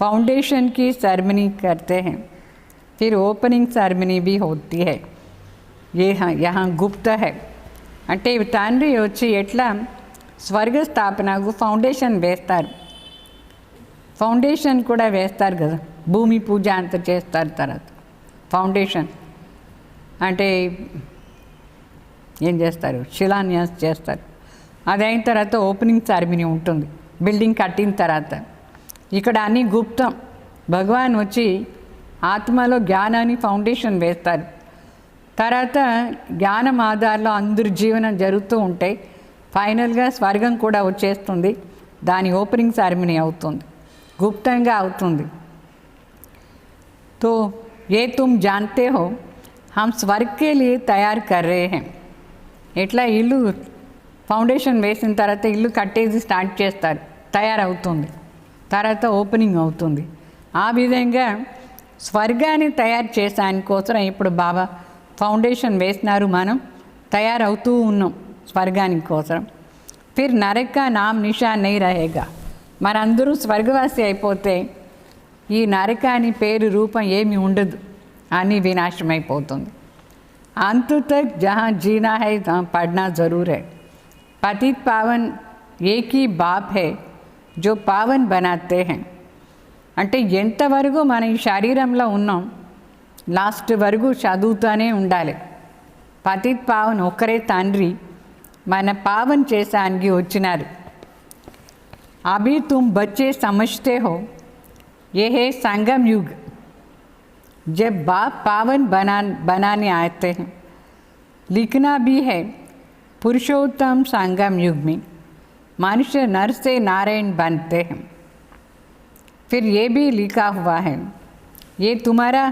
फाउंडेशन की सेरेमनी करते हैं, फिर ओपनिंग सेरेमनी भी होती है. ये यहाँ गुप्त है. అంటే తండ్రి వచ్చి ఎట్లా స్వర్గ స్థాపనకు ఫౌండేషన్ వేస్తారు, ఫౌండేషన్ కూడా వేస్తారు కదా, భూమి పూజ అంత చేస్తారు. తర్వాత ఫౌండేషన్ అంటే ఏం చేస్తారు, శిలాన్యాస్ చేస్తారు. అది అయిన తర్వాత ఓపెనింగ్ సెరమనీ ఉంటుంది బిల్డింగ్ కట్టిన తర్వాత. ఇక్కడ అన్నీ గుప్తం. భగవాన్ వచ్చి ఆత్మలో జ్ఞానాన్ని ఫౌండేషన్ వేస్తారు. తర్వాత జ్ఞానం ఆధారంలో అందరి జీవనం జరుగుతూ ఉంటాయి. ఫైనల్గా స్వర్గం కూడా వచ్చేస్తుంది. దాని ఓపెనింగ్ సెరమనీ అవుతుంది, గుప్తంగా అవుతుంది. तो ये तुम जानते हो हम स्वर्ग के लिए तैयार कर रहे हैं. ఎట్లా ఇల్లు ఫౌండేషన్ వేసిన తర్వాత ఇల్లు కట్టేసి స్టార్ట్ చేస్తారు, తయారవుతుంది, తర్వాత ఓపెనింగ్ అవుతుంది. ఆ విధంగా స్వర్గాన్ని తయారు చేసానికోసం ఇప్పుడు బాబా ఫౌండేషన్ వేసినారు, మనం తయారవుతూ ఉన్నాం స్వర్గానికి కోసం. ఫిర్ నరక నామ్ నిషాన్ నహీ రహేగా. మనందరూ స్వర్గవాసి అయిపోతే ఈ నరకాని పేరు రూపం ఏమీ ఉండదు, అన్నీ వినాశమైపోతుంది. अंत तक जहाँ जीना है तहाँ पढ़ना ज़रूर है. पतित पावन एक ही बाप है जो पावन बनाते हैं. అంటే ఎంతవరకు మన ఈ శరీరంలో ఉన్నాం లాస్ట్ వరకు చదువుతూనే ఉండాలి. పతిత్ పావన్ ఒక్కరే తండ్రి మన పావన్ చేసానికి వచ్చినారు. అభి తుమ్ బచ్చే సమझते हो ये है संगम युग. जब बाप पावन बनाने आते हैं. लिखना भी है पुरुषोत्तम संगम युग में मनुष्य नर से नारायण बनते हैं. फिर ये भी लिखा हुआ है ये तुम्हारा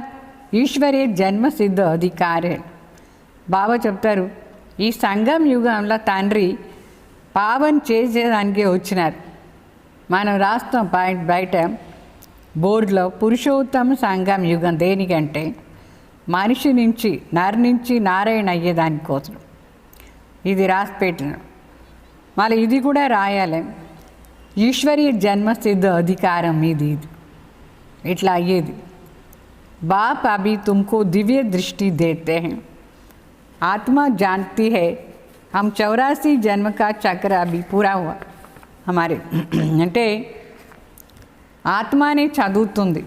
ईश्वरीय जन्म सिद्ध अधिकार है. బాబా చెప్తారు ఈ సంగం యుగంలో తండ్రి పావన్ చేసేదానికి వచ్చినారు. మనం రాస్తాం బయట బోర్డులో పురుషోత్తమ సంగం యుగం. దేనికంటే మనిషి నుంచి నర్ నుంచి నారాయణ అయ్యేదానికోసం ఇది రాసి పెట్టిన. మళ్ళీ ఇది కూడా రాయాలి, ఈశ్వరీయ జన్మసిద్ధ అధికారం ఇది ఇట్లా అయ్యేది. बाप अभी तुमको दिव्य दृष्टि देते हैं. आत्मा जानती है हम 84 जन्म का चक्र अभी पूरा हुआ हमारे. అంటే ఆత్మనే చదువుతుంది.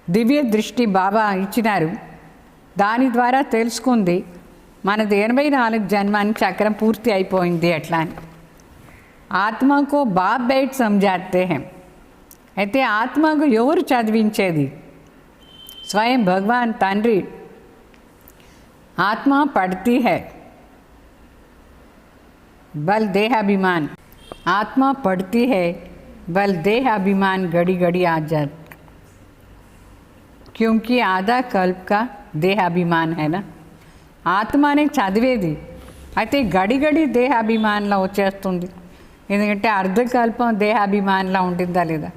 దివ్య దృష్టి బాబా ఇచ్చినారు, దాని ద్వారా తెలుసుకుంది మనది 84 జన్మానికి చక్రం పూర్తి అయిపోయింది అట్లా అని. ఆత్మకు బాప్ బైట్ సమझाते हैं. అయితే ఆత్మకు ఎవరు చదివించేది? स्वयं भगवान తండ్రి. आत्मा पढ़ती है बल देहाभिमान. आत्मा पढ़ती है बल देहाभिमान घड़ी घड़ी आ जाता, क्योंकि आधा कल्प का देहाभिमान है ना. ఆత్మనే చదివేది, అయితే గడి గడి దేహాభిమానంలో వచ్చేస్తుంది. ఎందుకంటే అర్ధకల్పం దేహాభిమానంలో ఉంటుందా లేదా.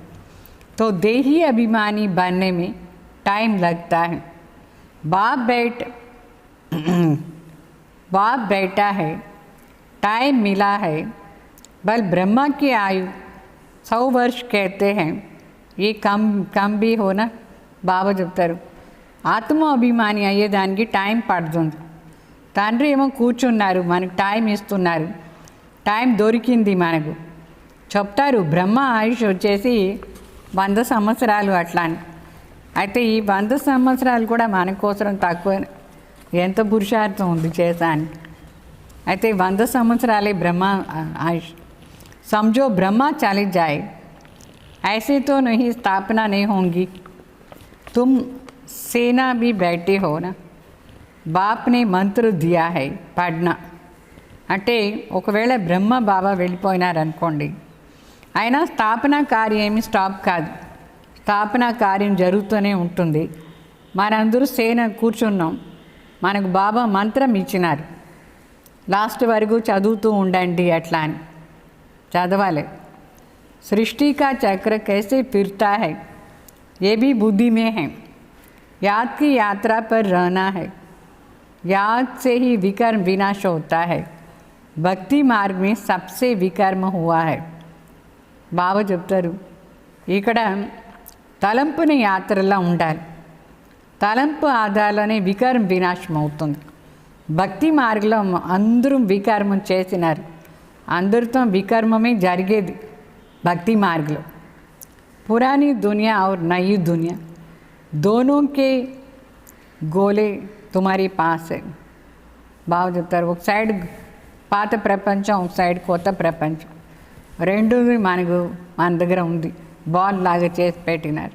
तो देही अभिमानी बनने में टाइम लगता है. बाप बैठा है, टाइम मिला है. बल ब्रह्मा की आयु 100 वर्ष कहते हैं, ये कम भी हो ना. బాబా చెప్తారు ఆత్మ అభిమాని అయ్యేదానికి టైం పడుతుంది. తండ్రి ఏమో కూర్చున్నారు, మనకు టైం ఇస్తున్నారు, టైం దొరికింది మనకు. చెప్తారు బ్రహ్మ ఆయుష్ వచ్చేసి 100 సంవత్సరాలు అట్లా అని. అయితే ఈ 100 సంవత్సరాలు కూడా మన కోసం తక్కువ, ఎంత పురుషార్థం ఉంది చేసానికి. అయితే 100 సంవత్సరాలే బ్రహ్మ ఆయుష్. समझो ब्रह्मा चले जाए ऐसे तो नहीं, स्थापना नहीं होंगी. तुम सेना भी बैठे हो ना. बाप ने मंत्र दिया है पढ़ना. అంటే ఒకవేళ బ్రహ్మ బాబా వెళ్ళిపోయినారనుకోండి, అయినా స్థాపన కార్యం ఏమి స్టాప్ కాదు, స్థాపన కార్యం జరుగుతూనే ఉంటుంది. మనందరూ సేన కూర్చున్నాం, మనకు బాబా మంత్రం ఇచ్చినారు, లాస్ట్ వరకు చదువుతూ ఉండండి అట్లా అని చదవాలి. सृष्टि का चक्र कैसे फिरता है ये भी बुद्धि में है. याद की यात्रा पर रहना है. याद से ही विकर्म विनाश होता है. भक्ति मार्ग में सबसे विकर्म हुआ है. బాబా చెప్తారు ఇక్కడ తలంపుని యాత్రలా ఉండాలి. తలంపు ఆధారలోనే వికారం వినాశం అవుతుంది. భక్తి మార్గంలో అందరూ వికర్మం చేసినారు, అందరితో వికర్మమే జరిగేది భక్తి మార్గంలో. పురాణీ దునియా और नई दुनिया दोनों के గోలే తుమారీ పాస్ है. బాగా చెప్తారు. ఒక సైడ్ పాత ప్రపంచం, ఒక సైడ్ కొత్త ప్రపంచం, రెండు మన దగ్గర ఉంది. బాల్ లాగా చేసి పెట్టినారు.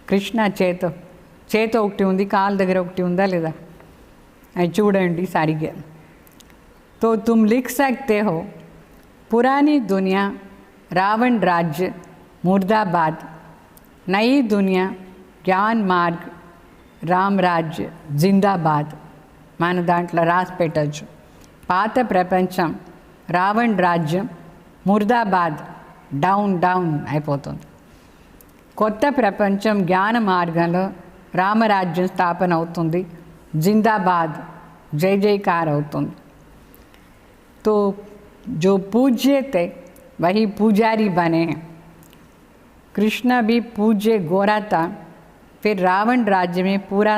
కృష్ణ చేత ఒకటి ఉంది, కాళ్ళ దగ్గర ఒకటి ఉందా లేదా అది చూడండి సరిగ్గా. तो तुम लिख सकते हो पुरानी दुनिया रावण राज्य मुर्दाबाद, नई दुनिया ज्ञान मार्ग రామ్ రాజ్య జిందాబాద్. మన దాంట్లో రాసి పెట్టచ్చు. పాత ప్రపంచం రావణ్ రాజ్యం ముర్దాబాద్ డౌన్ డౌన్ అయిపోతుంది. కొత్త ప్రపంచం జ్ఞాన మార్గంలో రామరాజ్యం స్థాపన అవుతుంది, జిందాబాద్ జై జైకార్ అవుతుంది. तो जो पूज्य थे वही पुजारी बने हैं. कृष्ण भी पूज्य गोरा था, फिर रावण राज्य में पूरा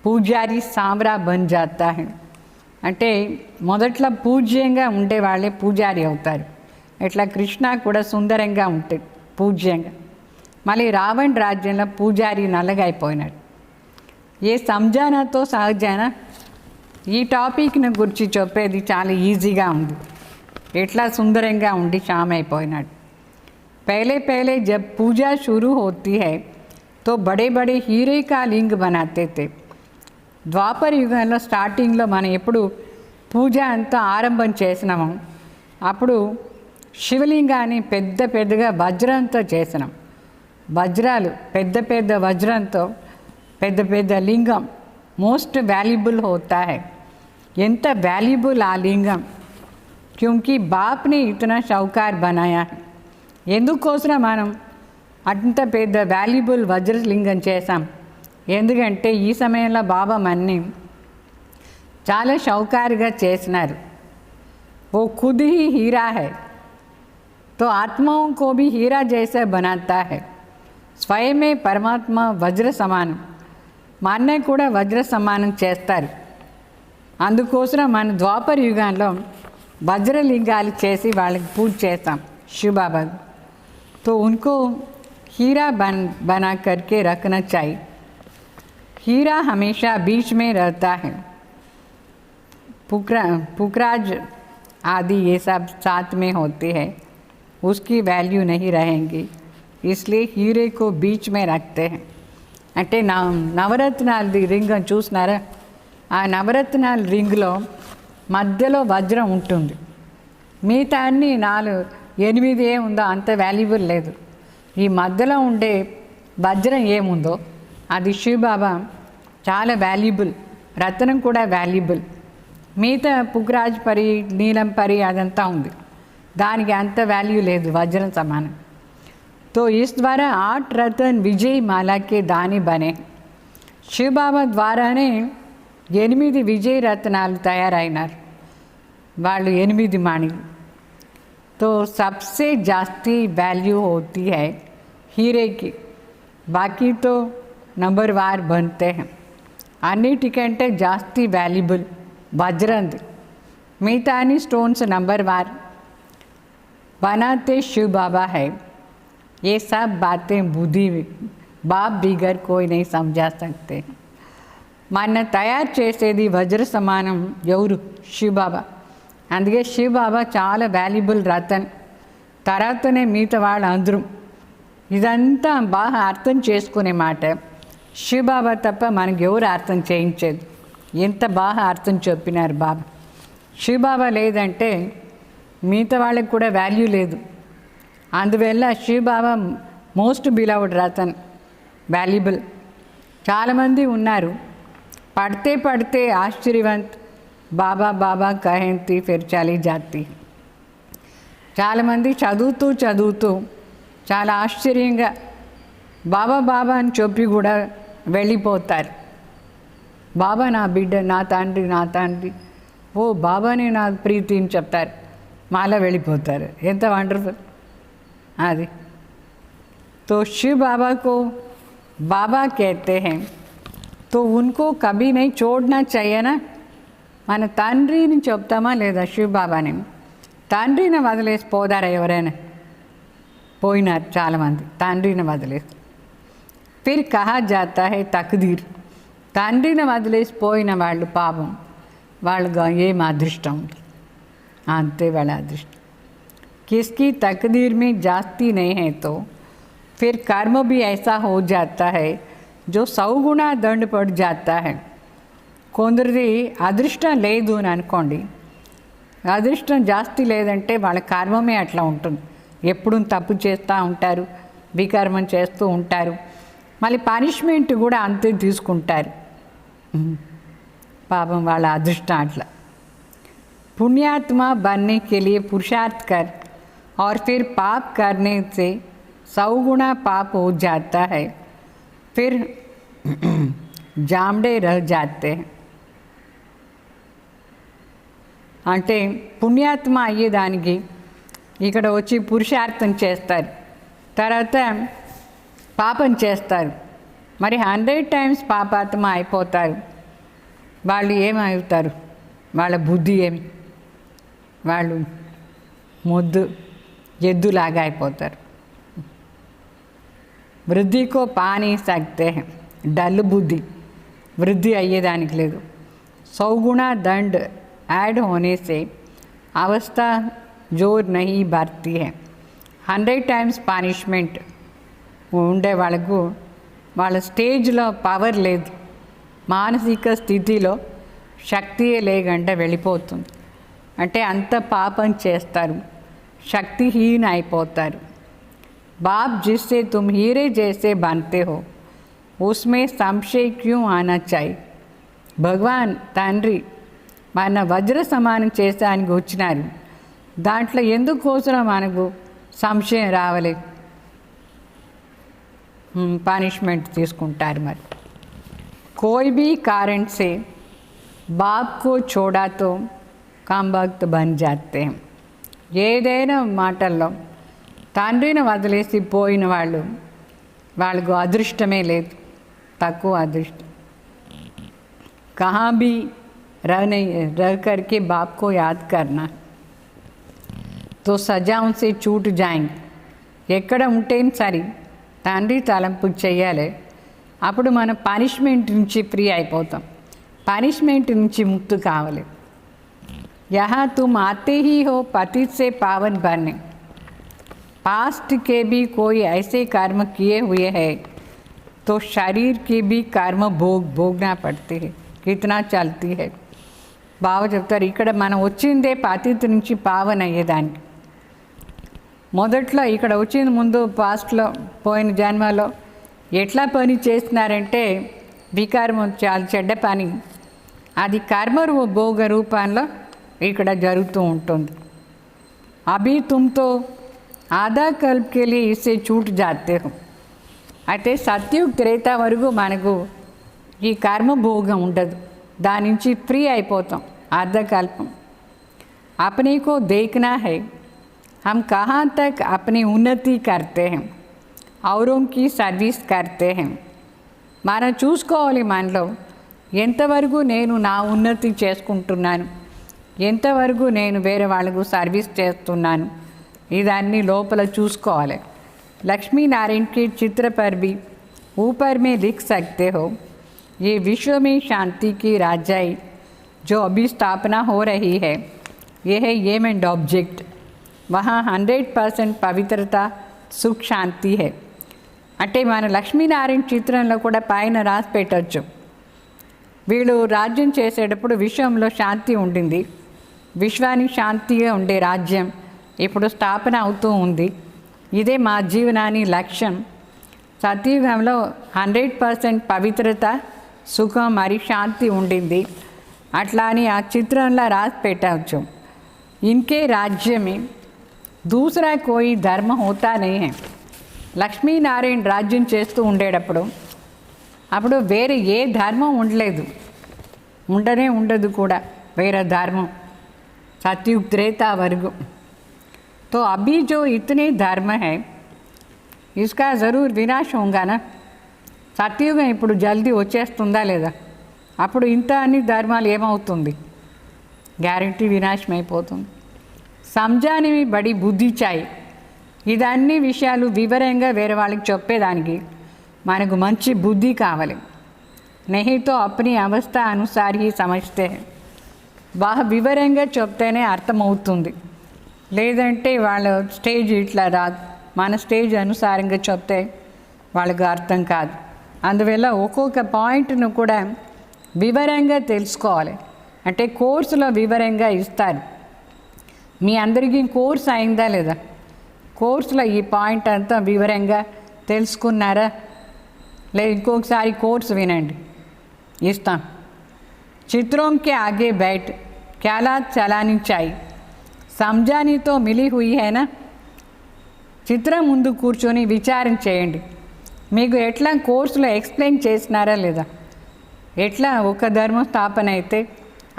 పూజారి సామ్రా బన్ జాతా హై. అంటే మొదట్లో పూజ్యంగా ఉండే వాళ్ళే పూజారి అవుతారు. ఇట్లా కృష్ణ కూడా సుందరంగా ఉంటుంది పూజ్యంగా. మళ్ళీ రావణ్ రాజ్యంలో పూజారి నల్లగా అయిపోయినాడు. ఏ సంజానాతో సహజానా ఈ టాపిక్ని గురించి చెప్పేది చాలా ఈజీగా ఉంది. ఎట్లా సుందరంగా ఉండి శామ్ అయిపోయినాడు. पहले पहले जब पूजा शुरू होती है तो बड़े बड़े हीरे का लिंग बनाते थे. ద్వాపర యుగంలో స్టార్టింగ్లో మనం ఎప్పుడు పూజ అంతా ఆరంభం చేసినామో అప్పుడు శివలింగాన్ని పెద్దగా వజ్రంతో చేసినాం. వజ్రాలు పెద్ద వజ్రంతో పెద్ద లింగం మోస్ట్ వాల్యుబుల్ होता है. ఎంత వాల్యుబుల్ ఆ లింగం, క్యూంకి బాప్ని ఇతనా షౌకార్ బనాయా. ఎందుకోసం మనం అంత పెద్ద వాల్యుబుల్ వజ్రలింగం చేశాం? ఎందుకంటే ఈ సమయంలో బాబా మన్ని చాలా షౌకారుగా చేసినారు. वो खुद ही हीरा है तो आत्माओं को भी हीरा जैसा बनाता है. స్వయమే పరమాత్మ వజ్ర సమానం, మా అన్నయ్య కూడా వజ్ర సమానం చేస్తారు. అందుకోసం మన ద్వాపర యుగంలో వజ్రలింగాలు చేసి వాళ్ళకి పూజ చేస్తాం శివబాబా. तो उनको हीरा बना करके रखना चाहिए. हीरा हमेशा बीच में रहता है. पुखराज आदि ये सब साथ में होते हैं, उसकी वैल्यू नहीं रहेंगी, इसलिए हीरे को बीच में रखते हैं. అంటే నవరత్నాలది రింగ్ అని చూసినారా? ఆ నవరత్నాల రింగ్లో మధ్యలో వజ్రం ఉంటుంది. మిగతా అన్ని 8 ఏముందో అంత వాల్యుబుల్ లేదు. ఈ మధ్యలో ఉండే వజ్రం ఏముందో అది శివబాబా చాలా వాల్యుబుల్. రత్నం కూడా వాల్యుబుల్. మిగతా పుగ్రాజ్ పరి నీలం పరి అదంతా ఉంది, దానికి అంత వాల్యూ లేదు, వజ్రం సమానం. तो इस द्वारा 8 रतन विजय माला के दाने बने. శివబాబా ద్వారానే 8 విజయ రత్నాలు తయారైనారు. వాళ్ళు 8 మాణిలు. तो सबसे जास्ती वैल्यू होती है हीरे की, बाकी तो नंबर वार बनते हैं. అన్నిటికంటే జాస్తి వాల్యుబుల్ వజ్రంది. మిగతా అన్ని స్టోన్స్ నంబర్ వార్ बनाते शिव बाबा है. ये सब बातें बुद्धि बाप बिगर कोई नहीं समझा सकते. మన తయారు చేసేది వజ్ర సమానం ఎవరు? శివబాబా. అందుకే శివబాబా చాలా వాల్యుబుల్ రతన్. తర్వాతనే మిగతా వాళ్ళు అందరూ. ఇదంతా బాగా అర్థం చేసుకునే మాట. శివబాబా తప్ప మనకు ఎవరు అర్థం చేయించేది. ఎంత బాగా అర్థం చెప్పినారు బాబా. శివబాబా లేదంటే మిగతా వాళ్ళకి కూడా వాల్యూ లేదు. అందువల్ల Shivbaba most beloved ratan, valuable. చాలామంది ఉన్నారు పడితే ఆశ్చర్యవంత్ బాబా బాబా కహంతి ఫిర్ చలి జాతి. చాలామంది చదువుతూ చాలా ఆశ్చర్యంగా బాబా బాబా అని చెప్పి కూడా వెళ్ళిపోతారు. బాబా నా బిడ్డ, నా తండ్రి, ఓ బాబానే నా ప్రీతి అని చెప్తారు, మాలా వెళ్ళిపోతారు. ఎంత వండర్ఫుల్ అది. तो शिव बाबा को बाबा कहते हैं, तो उनको कभी नहीं छोड़ना चाहिए ना. మన తండ్రిని చెప్తామా లేదా శివ బాబాని? తండ్రిని వదిలేసి పోదారా ఎవరైనా? పోయినారు చాలామంది తండ్రిని వదిలేసి. ఫిర్ కహా జాతా హై తక్దీర్. తండ్రిని వదిలేసి పోయిన వాళ్ళు పాపం వాళ్ళకు ఏం అదృష్టం, అంతే వాళ్ళ అదృష్టం. किसकी तकदीर में जाती नहीं है तो फिर कर्म भी ऐसा हो जाता है जो 100 गुना दंड पड़ जाता है. కొందరిది అదృష్టం లేదు అని అనుకోండి, అదృష్టం జాస్తి లేదంటే వాళ్ళ కర్మమే అట్లా ఉంటుంది. ఎప్పుడు తప్పు చేస్తూ ఉంటారు, వికర్మం చేస్తూ ఉంటారు, మళ్ళీ పనిష్మెంట్ కూడా అంతే తీసుకుంటారు. పాపం వాళ్ళ అదృష్టం అట్లా. पुण्यात्मा बनने के लिए पुरुषार्थ कर और फिर पाप करने से 100 गुना पाप हो जाता है, फिर जामड़े रह जाते हैं. అంటే పుణ్యాత్మ అయ్యేదానికి ఇక్కడ వచ్చి పురుషార్థం చేస్తారు, తర్వాత పాపం చేస్తారు, మరి 100 times పాపాత్మ అయిపోతారు. వాళ్ళు ఏమవుతారు? వాళ్ళ బుద్ధి ఏమి? వాళ్ళు మొద్దు ఎద్దులాగా అయిపోతారు. వృద్ధికో పానీ సక్తే డల్ బుద్ధి, వృద్ధి అయ్యేదానికి లేదు. 100 गुना दंड ऐड होने से अवस्था जोर नहीं बढ़ती है. 100 times పనిష్మెంట్ ఉండే వాళ్ళకు వాళ్ళ స్టేజ్లో పవర్ లేదు, మానసిక స్థితిలో శక్తియే లేకుండా వెళ్ళిపోతుంది. అంటే అంత పాపం చేస్తారు, శక్తిహీన అయిపోతారు. बाप जिससे तुम हीरे जैसे बनते हो उसमें संशय क्यों आना चाहिए. భగవాన్ తండ్రి మన వజ్ర సమానం చేసానికి వచ్చినారు, దాంట్లో ఎందుకోసం మనకు సంశయం రావలేదు? పనిష్మెంట్ తీసుకుంటారు. మరి कोई भी कारण से बाप को छोड़ा तो काम भक्त बन जाते हैं. ఏదైనా మాటల్లో తండ్రిని వదిలేసి పోయిన వాళ్ళకు అదృష్టమే లేదు, తక్కువ అదృష్టం. कहाँ भी रह करके बाप को याद करना तो सजाओं से छूट जाएंगे. ఎక్కడ ఉంటేం సరే తండ్రి తలంపు చేయాలి, అప్పుడు మనం పనిష్మెంట్ నుంచి ఫ్రీ అయిపోతాం, పనిష్మెంట్ నుంచి ముక్తి కావాలి. यहाँ तुम आते ही हो पतित से पावन बनने. पास्ट के भी कोई ऐसे कर्म किए हुए हैं तो शरीर की भी कर्म भोगना पड़ती है. कितना चलती है. బావ చెప్తారు, ఇక్కడ మనం వచ్చిందే పతిత్ నుంచి పావన్ అయ్యేదానికి. మొదట్లో ఇక్కడ వచ్చింది ముందు పాస్ట్లో పోయిన జన్మలో ఎట్లా పని చేస్తున్నారంటే వికర్మం, చాలా చెడ్డ పని, అది కర్మ భోగ రూపంలో ఇక్కడ జరుగుతూ ఉంటుంది. అభి తుమ్తో ఆధా కల్ప్ కే లియే ఇస్సే छूट जाते हो. అయితే సత్యుగ్ త్రేత వరకు మనకు ఈ కర్మ భోగం ఉండదు, దాని నుంచి ఫ్రీ అయిపోతాం అర్ధకల్పం. अपने को देखना है हम कहाँ तक अपनी उन्नति करते हैं, औरों की सर्विस करते हैं. మనం చూసుకోవాలి మనలో ఎంతవరకు నేను నా ఉన్నతి చేసుకుంటున్నాను, ఎంతవరకు నేను వేరే వాళ్ళకు సర్వీస్ చేస్తున్నాను, ఇదన్నీ లోపల చూసుకోవాలి. लक्ष्मीनारायण के चित्र पर भी ऊपर में लिख सकते हो, ये विश्व में शांति की राजाई जो अभी स्थापना हो रही है, यह है एम एंड ऑब्जेक्ट. वहाँ 100% పవిత్రత, సుఖ, శాంతి है. అంటే మన లక్ష్మీనారాయణ చిత్రంలో కూడా పైన రాసి పెట్టచ్చు, వీళ్ళు రాజ్యం చేసేటప్పుడు విశ్వంలో శాంతి ఉండింది, విశ్వానికి శాంతిగా ఉండే రాజ్యం ఇప్పుడు స్థాపన అవుతూ ఉంది, ఇదే మా జీవనాన్ని లక్ష్యం. సత్యుగంలో 100% పవిత్రత, సుఖం మరియు శాంతి ఉండింది, అట్లా అని ఆ చిత్రంలో రాసి పెట్టవచ్చు. ఇన్కే राज्य में दूसरा कोई धर्म होता नहीं है. లక్ష్మీనారాయణ రాజ్యం చేస్తూ ఉండేటప్పుడు అప్పుడు వేరే ఏ ధర్మం ఉండలేదు, ఉండనే ఉండదు కూడా వేరే ధర్మం సత్యుగ్ త్రేతా వరకు. तो अभी जो इतने धर्म है इसका ज़रूर विनाश होगा ना. సత్యుగం ఇప్పుడు జల్దీ వచ్చేస్తుందా లేదా? అప్పుడు ఇంత అన్ని ధర్మాలు ఏమవుతుంది? గ్యారంటీ వినాశం అయిపోతుంది. సంజానివి బడి బుద్ధి చాయి. ఇదన్ని విషయాలు వివరంగా వేరే వాళ్ళకి చెప్పేదానికి మనకు మంచి బుద్ధి కావాలి. నహితో అప్ని అవస్థ అనుసారి హీ సమజ్తే. బాగా వివరంగా చెప్తేనే అర్థమవుతుంది. లేదంటే వాళ్ళ స్టేజ్ ఇట్లా రాదు. మన స్టేజ్ అనుసారంగా చెప్తే వాళ్ళకు అర్థం కాదు. అందువల్ల ఒక్కొక్క పాయింట్ను కూడా వివరంగా తెలుసుకోవాలి. అంటే కోర్సులో వివరంగా ఇస్తారు. మీ అందరికీ కోర్స్ అయిందా లేదా? కోర్సులో ఈ పాయింట్ అంతా వివరంగా తెలుసుకున్నారా? లేదు ఇంకొకసారి కోర్సు వినండి, ఇస్తాం. चित्रों के आगे बैठ ख्यालात चलानी चाहिए. समझानी तो मिली हुई है ना. చిత్రం ముందు కూర్చొని విచారం చేయండి. మీకు ఎట్లా కోర్సులో ఎక్స్ప్లెయిన్ చేసినారా లేదా? ఎట్లా ఒక ధర్మ స్థాపన అయితే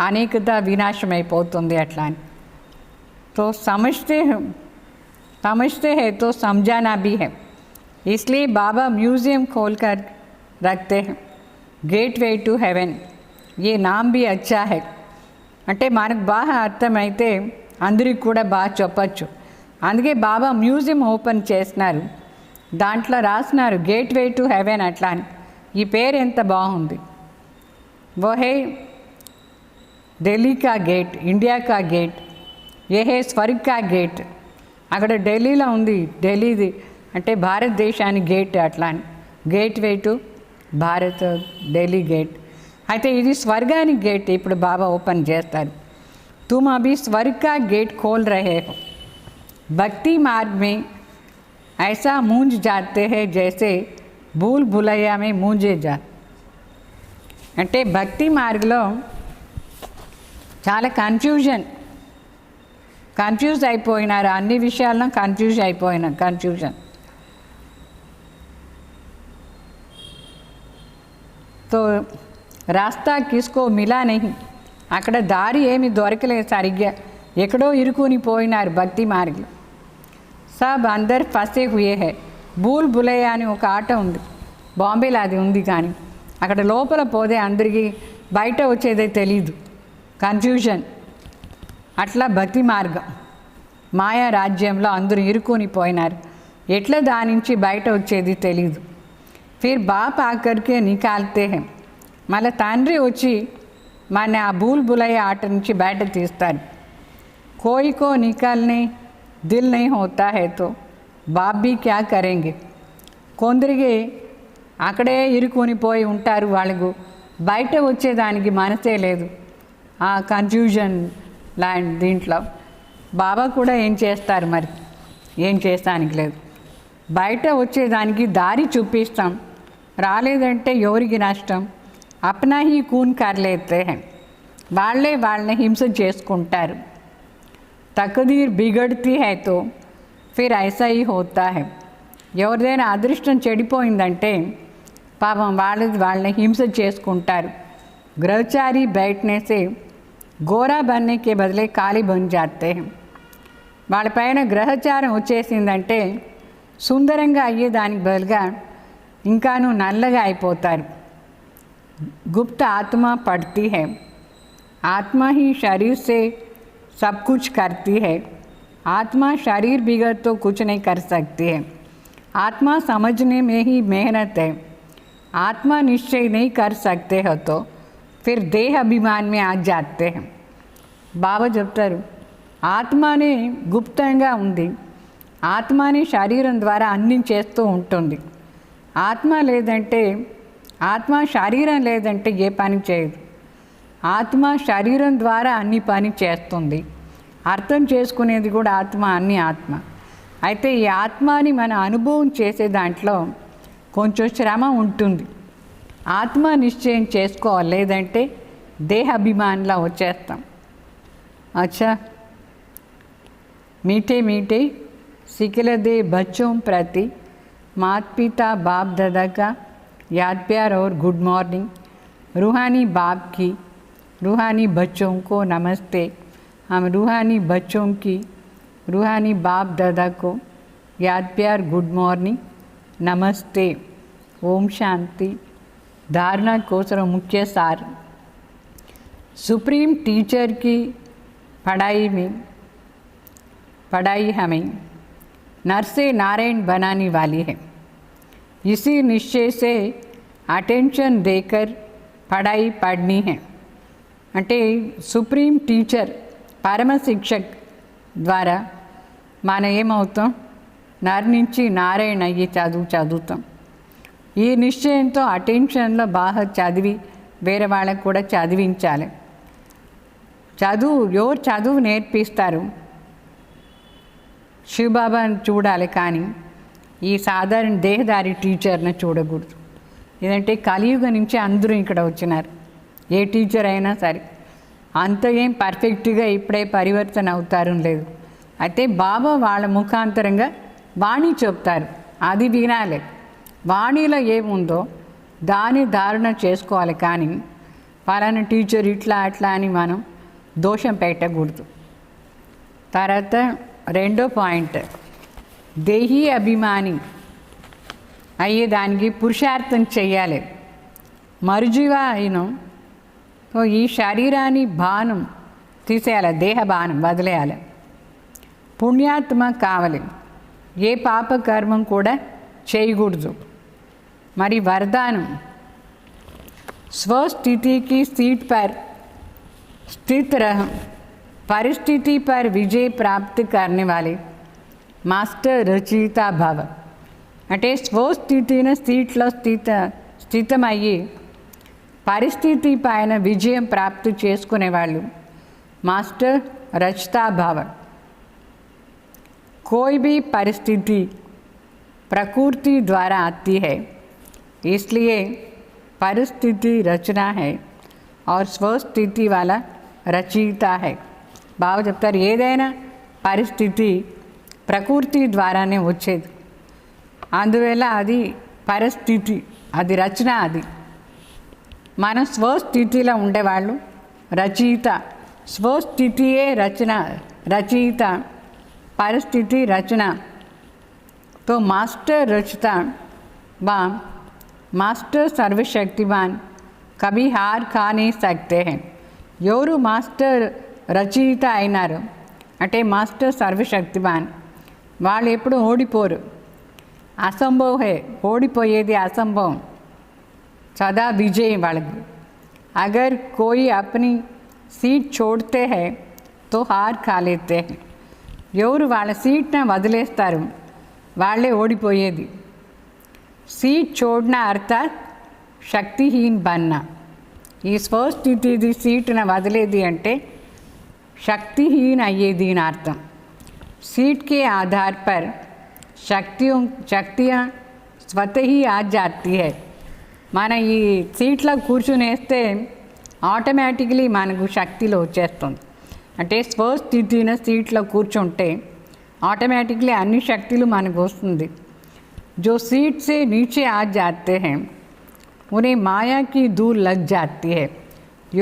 అనేకత వినాశం అయిపోతుంది అట్లా అని. तो समझते हैं तो समझाना भी है. इसलिए बाबा म्यूज़ियम खोल कर रखते हैं, गेटवे टू हेवन. ये नाम भी अच्छा है. అంటే మనకు బాగా అర్థమైతే అందరికి కూడా బాగా చెప్పచ్చు. అందుకే బాబా మ్యూజియం ఓపెన్ చేసినారు. దాంట్లో రాసినారు గేట్వే టు హెవెన్ అట్లా అని. ఈ పేరు ఎంత బాగుంది. वो है ఢిల్లీ కా గేట్, ఇండియా కా గేట్, ఏ హే స్వర్గ్ కా గేట్. అక్కడ ఢిల్లీలో ఉంది, ఢిల్లీది అంటే భారతదేశానికి గేట్ అట్లా అని. Gateway to Bharat, Delhi gate. అయితే ఇది స్వర్గానికి గేట్ ఇప్పుడు బాబా ఓపెన్ చేస్తారు. तुम अभी स्वर्ग का गेट खोल रहे हो. भक्ति मार्ग में ऐसा मूंझ जाते हैं जैसे भूल भुलैया में मूंझे जा. అంటే భక్తి మార్గంలో చాలా కన్ఫ్యూజ్ అయిపోయినారు. అన్ని విషయాల్లో కన్ఫ్యూజన్. तो రాస్తా కిస్కో మిలా నహీ. అక్కడ దారి ఏమి దొరకలేదు సరిగ్గా, ఎక్కడో ఇరుకుని పోయినారు భక్తి మార్గంలో. సబ్ అందర్ ఫసే హుయే హై. భూల్ భులయ్యా అని ఒక ఆట ఉంది, బాంబేలో అది ఉంది. కానీ అక్కడ లోపల పోతే అందరికీ బయట వచ్చేదే తెలీదు, కన్ఫ్యూజన్. అట్లా భక్తి మార్గం మాయా రాజ్యంలో అందరూ ఇరుకుని పోయినారు. ఎట్లా దాని నుంచి బయట వచ్చేది తెలీదు. ఫిర్ బాప్ ఆకర్కే నికాల్తే హై. మళ్ళీ తండ్రి వచ్చి మన ఆ భూల్ భులయ్య ఆట నుంచి బయట తీస్తారు. కోయి కో నికాల్నే దిల్ నహీ హోతా హై తో బాప్ భీ క్యా కరేంగే. కొందరికి అక్కడే ఇరుకుని పోయి ఉంటారు, వాళ్ళకు బయట వచ్చేదానికి మనసే లేదు. ఆ కన్ఫ్యూజన్ ల్యాండ్ దీంట్లో బాబా కూడా ఏం చేస్తారు మరి? ఏం చేస్తానికి లేదు. బయట వచ్చేదానికి దారి చూపిస్తాం, రాలేదంటే ఎవరికి నష్టం? अपना ही खून कर लेते हैं. వాళ్ళని హింస చేసుకుంటారు. తకదీర్ బిగడ్తీ హై తో ఫిర్ ఐసా హీ హోతా హై. ఎవరిదైనా అదృష్టం చెడిపోయిందంటే పాపం వాళ్ళని హింస చేసుకుంటారు. గ్రహచారి బయటనే సే గోరా బన్నే కే బదులే కాలి బన్ జాతే హై. వాళ్ళపైన గ్రహచారం వచ్చేసిందంటే సుందరంగా అయ్యేదానికి బదులుగా ఇంకాను నల్లగా అయిపోతారు. गुप्त आत्मा पढ़ती है. आत्मा ही शरीर से सब कुछ करती है. आत्मा शरीर बिगड़ तो कुछ नहीं कर सकती है. आत्मा समझने में ही मेहनत है. आत्मा निश्चय नहीं कर सकते हो तो फिर देह अभिमान में आ जाते हैं. బాబా చెప్తారు ఆత్మనే గుప్తంగా ఉంది. ఆత్మనే శరీరం ద్వారా అన్ని చేస్తూ ఉంటుంది. ఆత్మ లేదంటే, ఆత్మ శరీరం లేదంటే ఏ పని చేయదు. ఆత్మ శరీరం ద్వారా అన్ని పని చేస్తుంది. అర్థం చేసుకునేది కూడా ఆత్మ, అన్ని ఆత్మ. అయితే ఈ ఆత్మని మన అనుభవం చేసే దాంట్లో కొంచెం శ్రమ ఉంటుంది. ఆత్మ నిశ్చయం చేసుకోవాలి, లేదంటే దేహాభిమానంలో వచ్చేస్తాం. अच्छा, मीठे मीठे सिखलदे बच्चों प्रति माता पिता बाप दादा का याद प्यार और गुड मॉर्निंग. रूहानी बाप की रूहानी बच्चों को नमस्ते. हम रूहानी बच्चों की रूहानी बाप दादा को याद प्यार गुड मॉर्निंग नमस्ते, ओम शांति। धारणा कोसर मुख्य सार। सुप्रीम टीचर की पढ़ाई हमें नर से नारायण बनाने वाली है। इसी निश्चय से अटेंशन देकर पढ़ाई पढ़नी है। అంటే సుప్రీం టీచర్ పరమ శిక్షక్ ద్వారా మనం ఏమవుతాం, నర్ నుంచి నారాయణ అయ్యి చదువుతాం. ఈ నిశ్చయంతో అటెన్షన్లో బాగా చదివి వేరే వాళ్ళకు కూడా చదివించాలి. ఎవరు చదువు నేర్పిస్తారు? శివబాబాని చూడాలి, కానీ ఈ సాధారణ దేహదారి టీచర్ని చూడకూడదు. ఎందుకంటే కలియుగ నుంచి అందరూ ఇక్కడ వచ్చినారు. ఏ టీచర్ అయినా సరే అంత ఏం పర్ఫెక్ట్గా ఇప్పుడే పరివర్తన అవుతారని లేదు. అయితే బాబా వాళ్ళ ముఖాంతరంగా వాణి చెప్తారు, అది వినాలి. వాణిలో ఏముందో దాన్ని ధారణ చేసుకోవాలి, కానీ పలానా టీచర్ ఇట్లా అట్లా అని మనం దోషం పెట్టకూడదు. తర్వాత రెండో పాయింట్, దేహీ అభిమాని అయ్యేదానికి పురుషార్థం చెయ్యాలి. మరుజీవా అయిన ఈ శరీరాన్ని బాణం తీసేయాలి, దేహ బాణం వదిలేయాలి. పుణ్యాత్మ కావాలి, ఏ పాప కర్మం కూడా చేయకూడదు. మరి वरदान स्वस्थिति की सीट पर स्थित रह परिस्थिति पर विजय प्राप्त करने वाले मास्टर रचयिता भव. అంటే స్వస్థితిని సీట్లో స్థితమయ్యి పరిస్థితి పైన విజయం ప్రాప్తి చేసుకునేవాళ్ళు మాస్టర్ रचता भव. कोई भी परिस्थिति प्रकृति द्वारा आती है, इसलिए परिस्थिति रचना है और स्वस्थिति वाला रचयिता है. బాగా చెప్తారు, ఏదైనా పరిస్థితి ప్రకృతి ద్వారానే వచ్చేది, అందువల్ల అది పరిస్థితి, అది రచన. అది మన స్వస్థితిలో ఉండేవాళ్ళు రచయిత. స్వస్థితియే రచన, రచయిత परिस्थिति रचना. तो मास्टर रचता व मास्टर सर्वशक्तिमान कभी हार खा नहीं सकते हैं. ఎవరు మాస్టర్ రచయిత అయినారు అంటే మాస్టర్ సర్వశక్తిమాన్, వాళ్ళు ఎప్పుడు ఓడిపోరు. అసంభవే, ఓడిపోయేది అసంభవం, సదా విజయం వాళ్ళకి. అగర్ కోయి అప్ని సీట్ छोड़ते हैं तो हार खा लेते हैं. ఎవరు వాళ్ళ సీట్ని వదిలేస్తారు వాళ్ళే ఓడిపోయేది. సీట్ छोड़ना అర్థాత్ శక్తిహీన్ బన్నా. ఈ స్వస్థితిది సీట్ని వదిలేది అంటే शक्तिहीन अయ్యేది అని అర్థం. सीट के आधार पर शक्तियाँ स्वतः ही आ जाती है. మన ఈ సీట్లో కూర్చునేస్తే ఆటోమేటిక్లీ మనకు శక్తిలో వచ్చేస్తుంది. అంటే స్వస్థితిన సీట్లో కూర్చుంటే ఆటోమేటిక్లీ అన్ని శక్తులు మనకు వస్తుంది. जो सीट से नीचे आ जाते हैं उन्हें माया की धूल लग जाती है.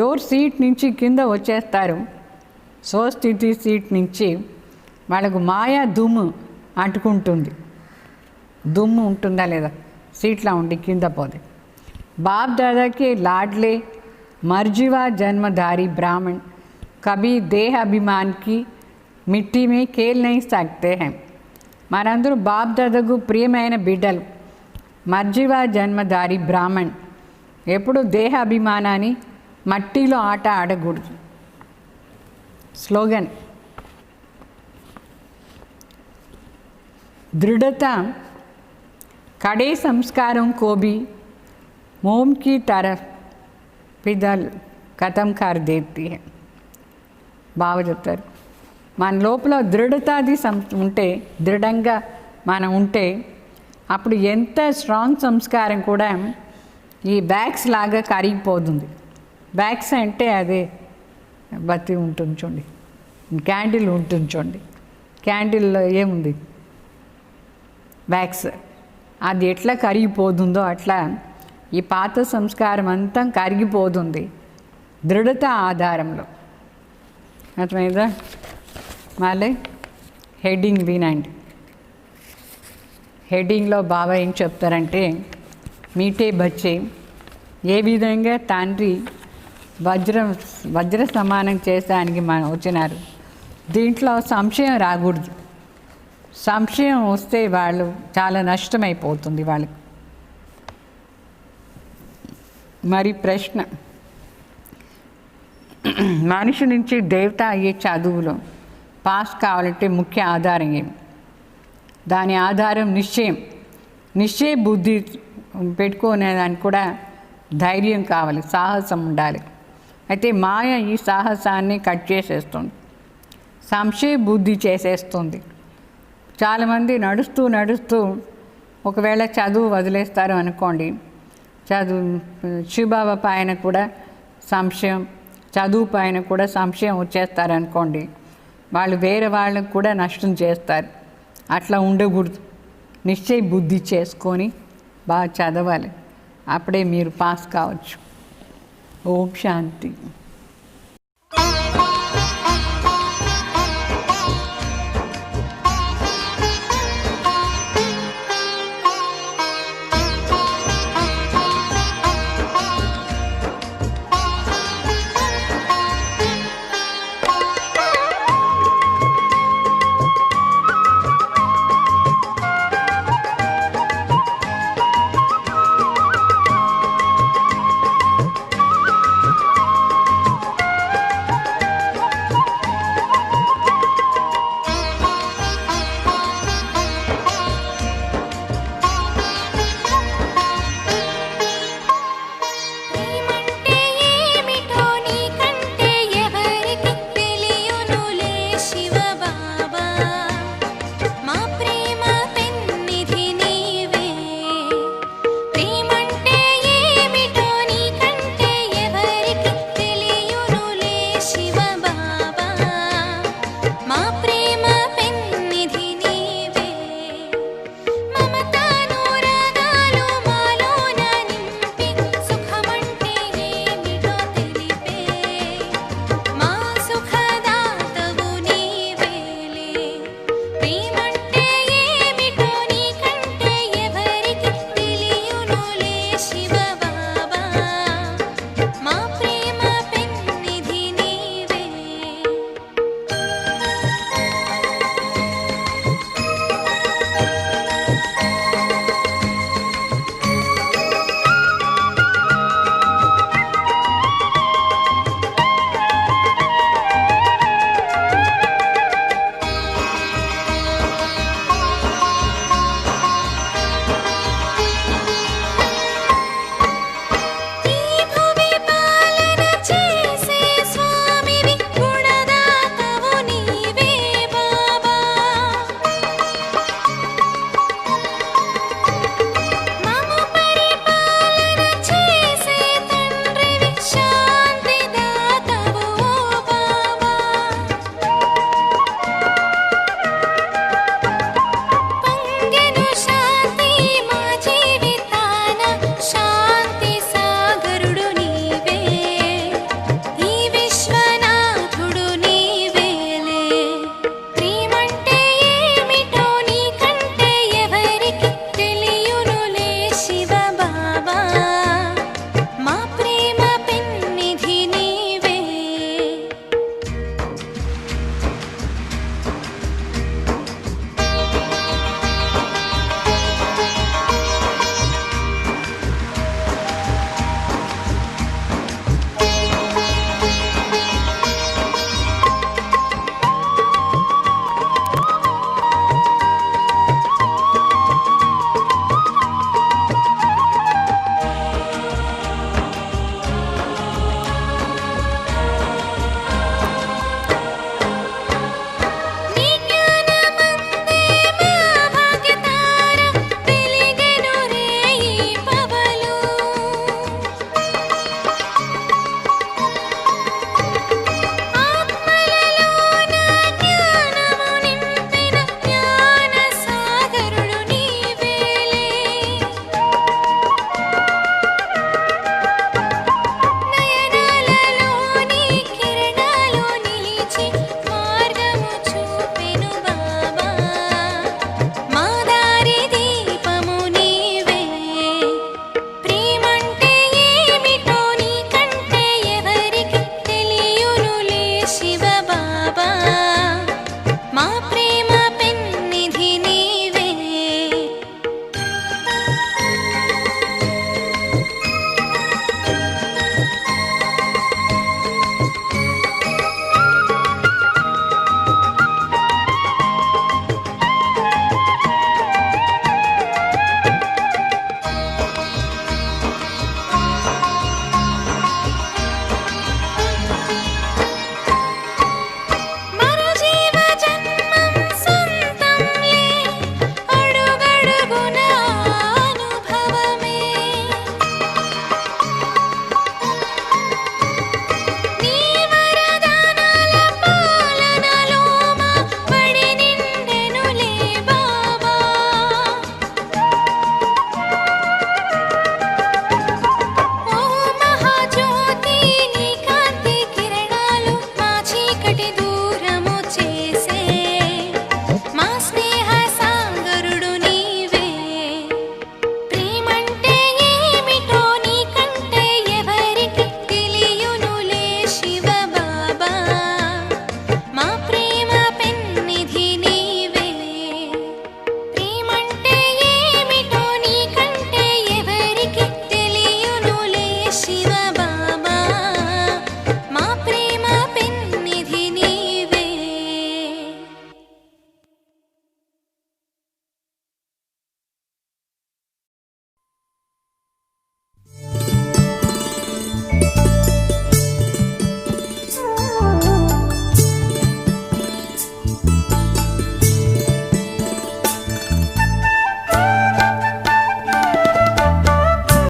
ఎవరు సీట్ నుంచి కింద వచ్చేస్తారు, స్వస్థితి సీట్ నుంచి వాళ్ళకు మాయా దుమ్ము అంటుకుంటుంది. దుమ్ము ఉంటుందా లేదా సీట్లో ఉండి కింద పోతే. बाप दादा के लाडले मर्जीवा जन्मधारी ब्राह्मण कभी देह अभिमान की मिट्टी में खेल नहीं सकते हैं. మనందరూ బాప్ దాదాకు ప్రియమైన బిడ్డలు. మర్జీవా జన్మధారి బ్రాహ్మణ్ ఎప్పుడు దేహ అభిమానాన్ని మట్టిలో ఆట ఆడకూడదు. స్లోగన్, दृढ़ता कड़े संस्कारों को भी मोम की तरफ पिदल खत्म कर देती है. బాగా చెప్తారు, మన లోపల దృఢతాది ఉంటే, దృఢంగా మనం ఉంటే అప్పుడు ఎంత స్ట్రాంగ్ సంస్కారం కూడా ఈ బ్యాగ్స్ లాగా కరిగిపోతుంది. బ్యాగ్స్ అంటే అదే బత్తి ఉంటుంది చూడండి, క్యాండిల్ ఉంటుంది చూడండి, క్యాండిల్లో ఏముంది వ్యాక్స్, అది ఎట్లా కరిగిపోతుందో అట్లా ఈ పాత సంస్కారం అంతా కరిగిపోతుంది దృఢత ఆధారంలో. అర్థమైందా? మళ్ళీ హెడ్డింగ్ వినండి. హెడ్డింగ్లో బాబా ఏం చెప్తారంటే మీటే బచ్చే, ఏ విధంగా తండ్రి వజ్ర సమానం చేసేదానికి మనం వచ్చినారు. దీంట్లో సంశయం రాకూడదు. సంశయం వస్తే వాళ్ళు చాలా నష్టమైపోతుంది వాళ్ళకి. మరి ప్రశ్న, మనిషి నుంచి దేవత అయ్యే చదువులో పాస్ కావాలంటే ముఖ్య ఆధారం ఏమి? దాని ఆధారం నిశ్చయ బుద్ధి పెట్టుకునేదానికి కూడా ధైర్యం కావాలి, సాహసం ఉండాలి. అయితే మాయ ఈ సాహసాన్ని కట్ చేసేస్తుంది, సంశయ బుద్ధి చేసేస్తుంది. చాలామంది నడుస్తూ ఒకవేళ చదువు వదిలేస్తారు అనుకోండి, శివబాబా పైన కూడా సంశయం, చదువు పైన కూడా సంశయం వచ్చేస్తారనుకోండి, వాళ్ళు వేరే వాళ్ళకు కూడా నష్టం చేస్తారు. అట్లా ఉండకూడదు. నిశ్చయ బుద్ధి చేసుకొని బాగా చదవాలి, అప్పుడే మీరు పాస్ కావచ్చు. ఓం శాంతి.